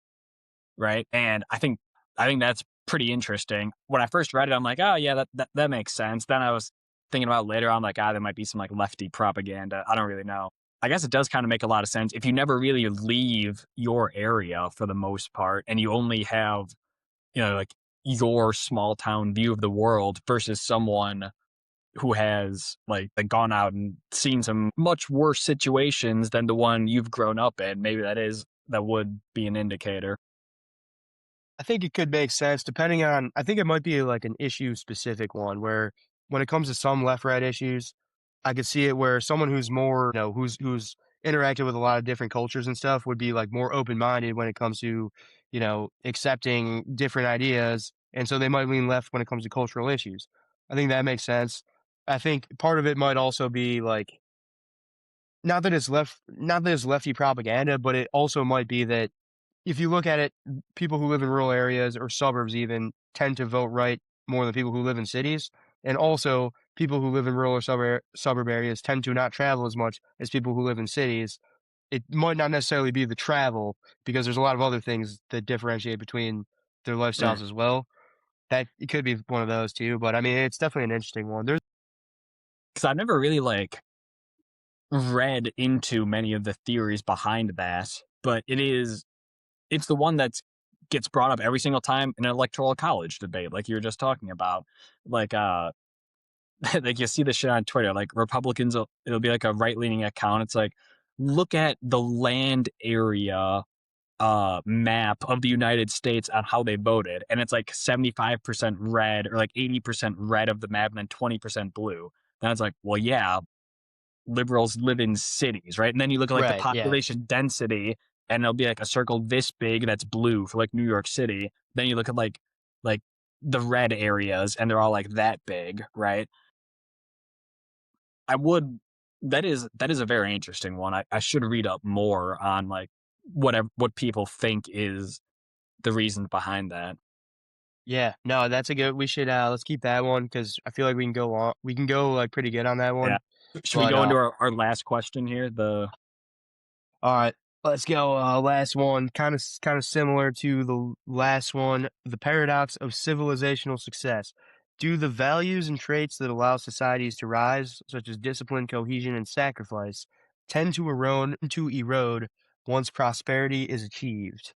right? And I think that's pretty interesting. When I first read it, I'm like, oh yeah, that makes sense. Then I was thinking about it later, I'm like, there might be some like lefty propaganda. I don't really know. I guess it does kind of make a lot of sense if you never really leave your area for the most part, and you only have, like your small town view of the world versus someone who has like gone out and seen some much worse situations than the one you've grown up in. Maybe that would be an indicator. I think it could make sense depending on I think it might be like an issue specific one where when it comes to some left right issues, I could see it where someone who's more, who's interacted with a lot of different cultures and stuff would be like more open minded when it comes to, accepting different ideas. And so they might lean left when it comes to cultural issues. I think that makes sense. I think part of it might also be like not that it's lefty propaganda, but it also might be that if you look at it, people who live in rural areas or suburbs even tend to vote right more than people who live in cities. And also, people who live in rural or suburb areas tend to not travel as much as people who live in cities. It might not necessarily be the travel because there's a lot of other things that differentiate between their Mm. lifestyles as well. That it could be one of those too, but I mean, it's definitely an interesting one. There's because I've never really like read into many of the theories behind that, but it's the one that gets brought up every single time in an electoral college debate, like you were just talking about. Like like you see the shit on Twitter, like Republicans it'll be like a right leaning account. It's like, look at the land area map of the United States on how they voted. And it's like 75% red or like 80% red of the map and then 20% blue. Then it's like, well, yeah, liberals live in cities, right? And then you look at like the Right, yeah. population density, and it'll be like a circle this big that's blue for like New York City. Then you look at like the red areas, and they're all like that big, right? I would that is a very interesting one. I should read up more on like what people think is the reasons behind that. Yeah, no, that's a good we should, let's keep that one because I feel like we can go, like, pretty good on that Yeah. one, Should we but, go into our last question here? The alright, let's go, last one, kinda similar to the last one, the paradox of civilizational success. Do the values and traits that allow societies to rise, such as discipline, cohesion, and sacrifice, tend to erode once prosperity is achieved?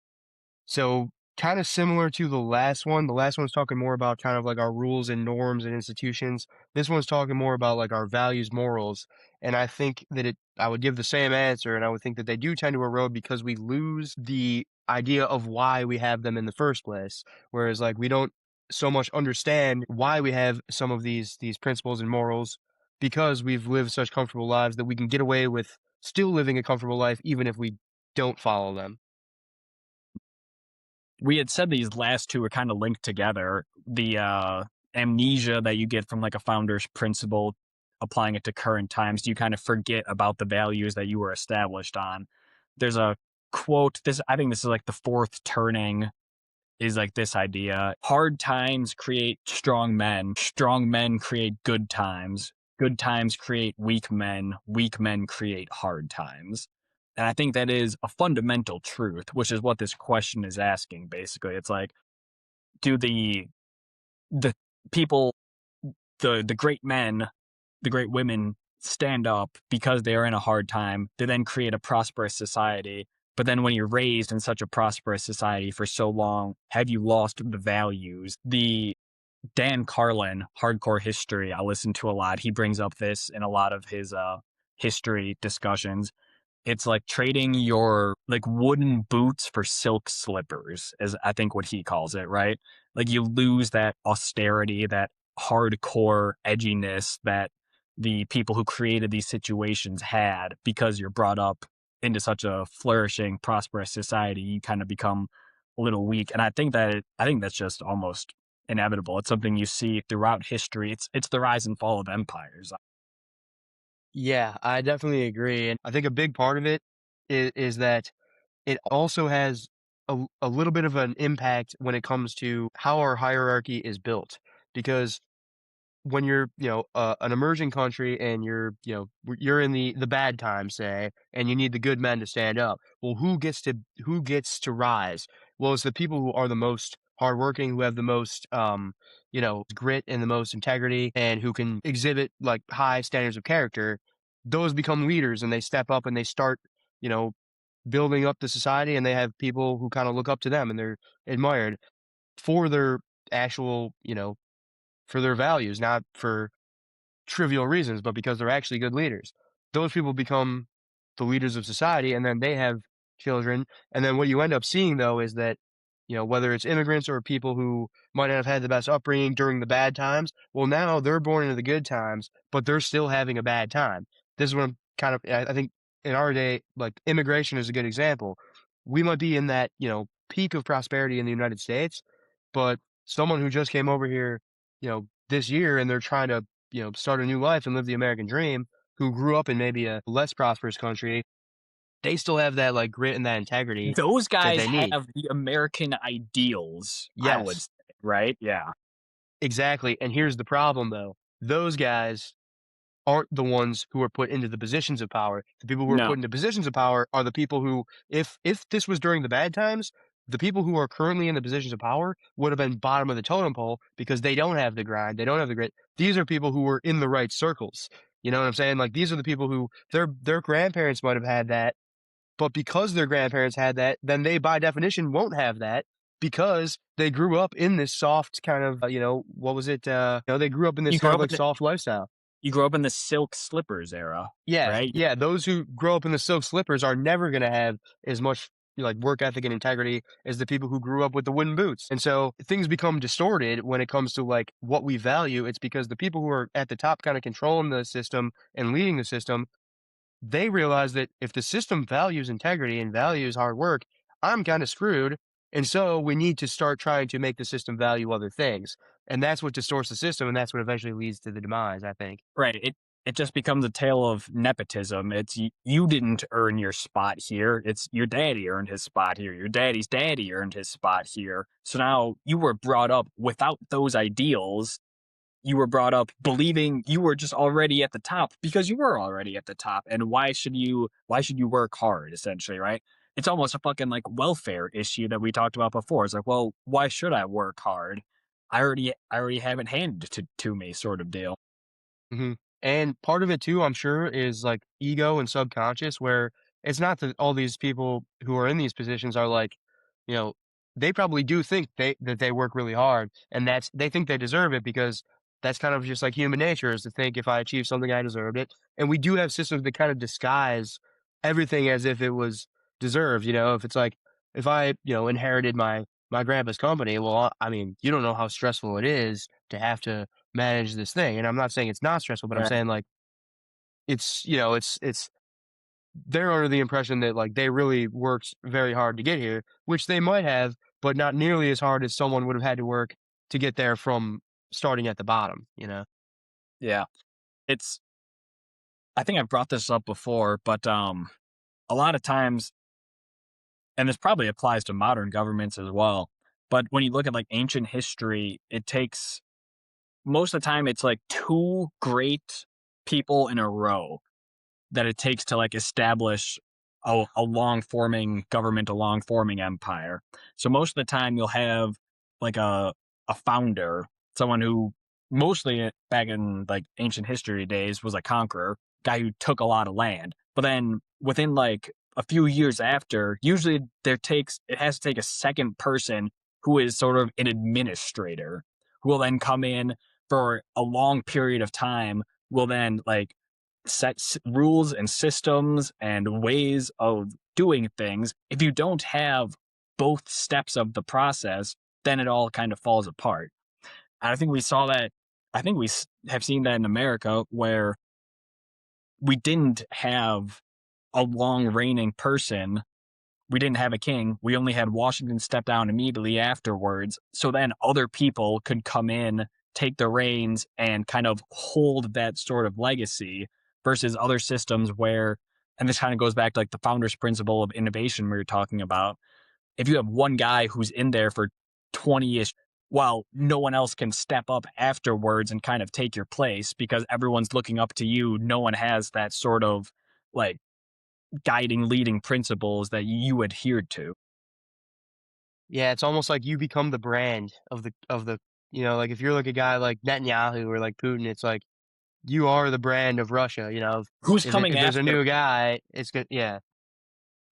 So kind of similar to the last one. The last one's talking more about kind of like our rules and norms and institutions. This one's talking more about like our values, morals. And I think that I would give the same answer, and I would think that they do tend to erode because we lose the idea of why we have them in the first place. Whereas like we don't so much understand why we have some of these principles and morals because we've lived such comfortable lives that we can get away with still living a comfortable life even if we don't follow them. we had said these last two are kind of linked together. The amnesia that you get from like a founder's principle, applying it to current times, you kind of forget about the values that you were established on. There's a quote. This I think this is like the fourth turning is like this idea: hard times create strong men create good times create weak men create hard times. And I think that is a fundamental truth, which is what this question is asking. Basically, it's like, do the people, the great men, the great women stand up because they are in a hard time to then create a prosperous society? But then when you're raised in such a prosperous society for so long, have you lost the values? The Dan Carlin, Hardcore History, I listen to a lot. He brings up this in a lot of his history discussions. It's like trading your like wooden boots for silk slippers, is I think what he calls it, right? Like you lose that austerity, that hardcore edginess that the people who created these situations had because you're brought up into such a flourishing, prosperous society. You kind of become a little weak, and I think that's just almost inevitable. It's something you see throughout history. It's the rise and fall of empires. Yeah, I definitely agree, and I think a big part of it is that it also has a little bit of an impact when it comes to how our hierarchy is built, because when you're, an emerging country and you're in the bad times, say, and you need the good men to stand up. Well, who gets to rise? Well, it's the people who are the most hardworking, who have the most, grit and the most integrity, and who can exhibit like high standards of character. Those become leaders, and they step up and they start, you know, building up the society, and they have people who kind of look up to them and they're admired for their actual, for their values, not for trivial reasons, but because they're actually good leaders. Those people become the leaders of society, and then they have children. And then what you end up seeing, though, is that, whether it's immigrants or people who might not have had the best upbringing during the bad times, well, now they're born into the good times, but they're still having a bad time. This is what I'm kind of, I think in our day, like immigration is a good example. We might be in that, peak of prosperity in the United States, but someone who just came over here, this year and they're trying to start a new life and live the American dream, who grew up in maybe a less prosperous country, they still have that like grit and that integrity Those that guys they need. have the American ideals, I would Yes, say, right? Yeah. exactly. And here's the problem though. Those guys aren't the ones who are put into the positions of power. The people who are No. put into positions of power are the people who, if this was during the bad times, the people who are currently in the positions of power would have been bottom of the totem pole because they don't have the grind, they don't have the grit. These are people who were in the right circles. You know what I'm saying? Like these are the people who their grandparents might have had that, but because their grandparents had that, then they by definition won't have that because they grew up in this soft kind of, what was it? They grew up in this You kind grow of up like in the soft lifestyle. you grow up in the silk slippers era, Yeah, right? yeah. Those who grow up in the silk slippers are never going to have as much like work ethic and integrity as the people who grew up with the wooden boots. And so things become distorted when it comes to like what we value. It's because the people who are at the top kind of controlling the system and leading the system, they realize that if the system values integrity and values hard work, I'm kind of screwed. And so we need to start trying to make the system value other things. And that's what distorts the system. And that's what eventually leads to the demise, I think. Right. It just becomes a tale of nepotism. It's you didn't earn your spot here. It's your daddy earned his spot here. Your daddy's daddy earned his spot here. So now you were brought up without those ideals. You were brought up believing you were just already at the top because you were already at the top. And why should you work hard, essentially, right? It's almost a fucking like welfare issue that we talked about before. It's like, well, why should I work hard? I already have it handed to me, sort of deal. Mhm. And part of it too, I'm sure, is like ego and subconscious, where it's not that all these people who are in these positions are like, you know, they probably do think that they work really hard, and that's they think they deserve it because that's kind of just like human nature is to think if I achieve something, I deserved it. And we do have systems that kind of disguise everything as if it was deserved. If it's like if I, inherited my grandpa's company, well, I mean, you don't know how stressful it is to have to manage this thing. And I'm not saying it's not stressful, but I'm Right. saying like it's they're under the impression that like they really worked very hard to get here, which they might have, but not nearly as hard as someone would have had to work to get there from starting at the bottom. Yeah. It's I think I've brought this up before, but a lot of times, and this probably applies to modern governments as well. But when you look at like ancient history, it takes most of the time it's like two great people in a row that it takes to like establish a long forming government, a long forming empire. So most of the time you'll have like a founder, someone who mostly back in like ancient history days was a conqueror, guy who took a lot of land. But then within like a few years after, usually it has to take a second person who is sort of an administrator who will then come in for a long period of time, will then like set rules and systems and ways of doing things. If you don't have both steps of the process, then it all kind of falls apart. And I think we saw that. I think have seen that in America where we didn't have a long reigning person. We didn't have a king. We only had Washington step down immediately afterwards. So then other people could come in, take the reins, and kind of hold that sort of legacy versus other systems where, and this kind of goes back to like the founder's principle of innovation we were talking about. If you have one guy who's in there for 20 ish, well, no one else can step up afterwards and kind of take your place because everyone's looking up to you. No one has that sort of like guiding, leading principles that you adhered to. Yeah, it's almost like you become the brand of the like if you're like a guy like Netanyahu or like Putin, it's like you are the brand of Russia. Who's If coming there's a after? new guy, it's good. Yeah.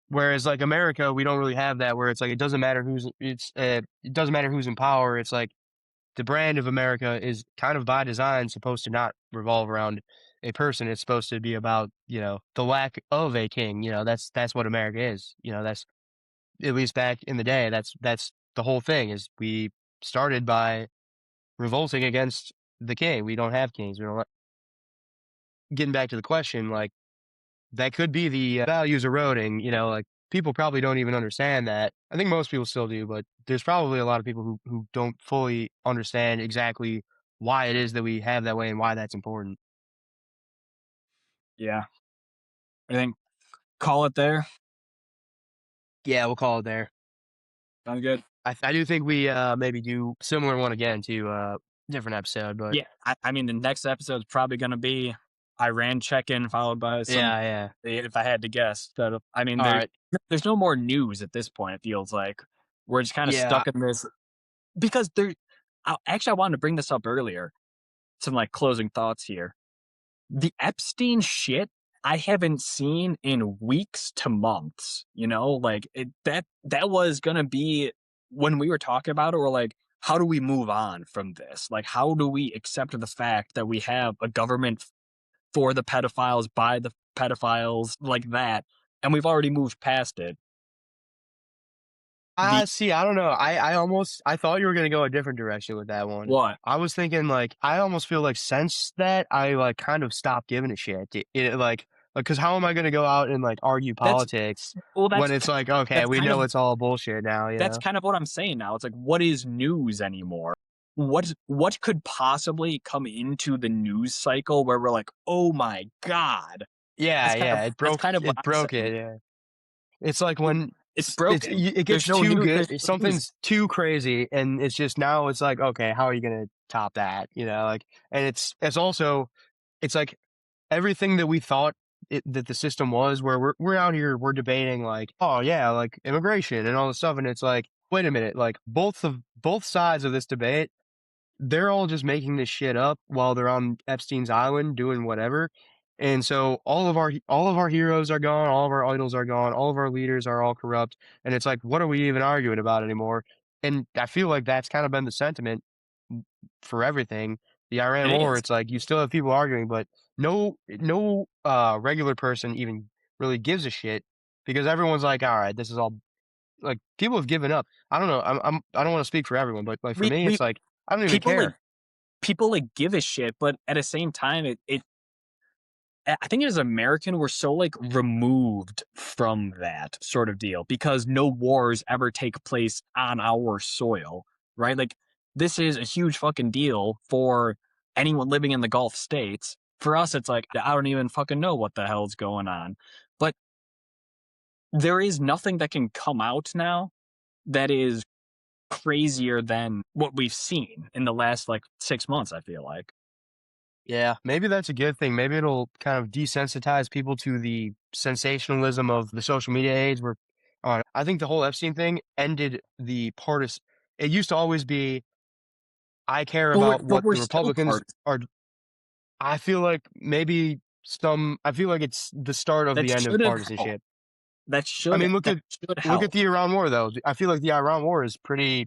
Whereas like America, we don't really have that where it's like it doesn't matter who's in power. It's like the brand of America is kind of by design supposed to not revolve around a person. It's supposed to be about, the lack of a king. That's what America is. That's at least back in the day, that's the whole thing is we started by revolting against the king. We don't have kings. We don't getting back to the question, like that could be the values eroding, like people probably don't even understand that. I think most people still do, but there's probably a lot of people who don't fully understand exactly why it is that we have that way and why that's important. Yeah. I think call it there. Yeah, we'll call it there. Sounds good. I do think we maybe do similar one again to different episode, but Yeah. I mean, the next episode is probably going to be Iran check in, followed by some, yeah, yeah. if I had to guess. So, I mean, All right. there's no more news at this point, it feels like. We're just kind of Yeah. stuck in this because actually, I wanted to bring this up earlier. Some like closing thoughts here. the Epstein shit I haven't seen in weeks to months, you know? Like, that was gonna be when we were talking about it, we're like, "How do we move on from this? Like, how do we accept the fact that we have a government for the pedophiles, by the pedophiles, like that, and we've already moved past it." The See, I don't know. I thought you were gonna go a different direction with that one. what? I was thinking like I almost feel like since that I like kind of stopped giving a shit. Because how am I gonna go out and like argue That's politics well, when it's like okay, that's we kind know of it's all bullshit now, you that's know? kind of what I'm saying now. It's like, what is news anymore? What could possibly come into the news cycle where we're like, "Oh my god." Yeah, yeah, That's kind of what it I'm broke saying. it. Yeah. It's like It when it's broken. it There's gets no too new good, there's no news. something's too crazy, and it's just now it's like, okay, how are you gonna top that? You know, like, and it's also it's like everything that we thought that the system was, where we're out here, we're debating like, oh yeah, like immigration and all this stuff, and it's like, wait a minute, like both sides of this debate they're all just making this shit up while they're on Epstein's island doing whatever. And so all of our heroes are gone, all of our idols are gone, all of our leaders are all corrupt, and it's like, what are we even arguing about anymore? And I feel like that's kind of been the sentiment for everything. The Iran It war, is. it's like you still have people arguing, but no regular person even really gives a shit because everyone's like, all right, this is all like people have given up. I don't know. I don't want to speak for everyone, but like for me, We it's like I don't even people like care. people like give a shit, but at the same time, I think as American, we're so like removed from that sort of deal because no wars ever take place on our soil, right? Like this is a huge fucking deal for anyone living in the Gulf states. For us, it's like I don't even fucking know what the hell's going on. But there is nothing that can come out now that is crazier than what we've seen in the last like 6 months, I feel like. Yeah, maybe that's a good thing. Maybe it'll kind of desensitize people to the sensationalism of the social media age where I think the whole Epstein thing ended the partisan. It used to always be, I care about But what we're the still Republicans part are. I feel like maybe I feel like it's the start of that the end of should have helped. partisanship. That I should mean, that should look at help. the Iran war though. I feel like the Iran war is pretty,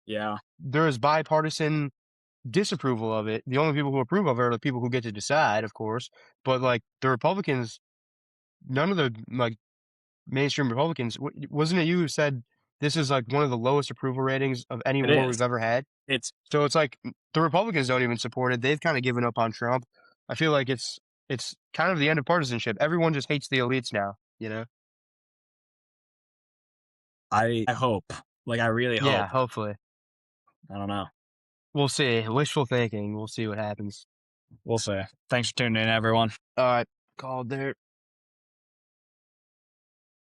Yeah. there is bipartisan disapproval of it. The only people who approve of it are the people who get to decide, of course. But like the Republicans, none of the like mainstream Republicans, wasn't it you who said this is like one of the lowest approval ratings of any It war is. we've ever had? It's So it's like the Republicans don't even support it. They've kind of given up on Trump. I feel like it's kind of the end of partisanship. Everyone just hates the elites now, you know? I hope. Like I really Yeah, hope. hopefully. I don't know. We'll see. Wishful thinking. We'll see what happens. We'll see. Thanks for tuning in, everyone. All right. Called there.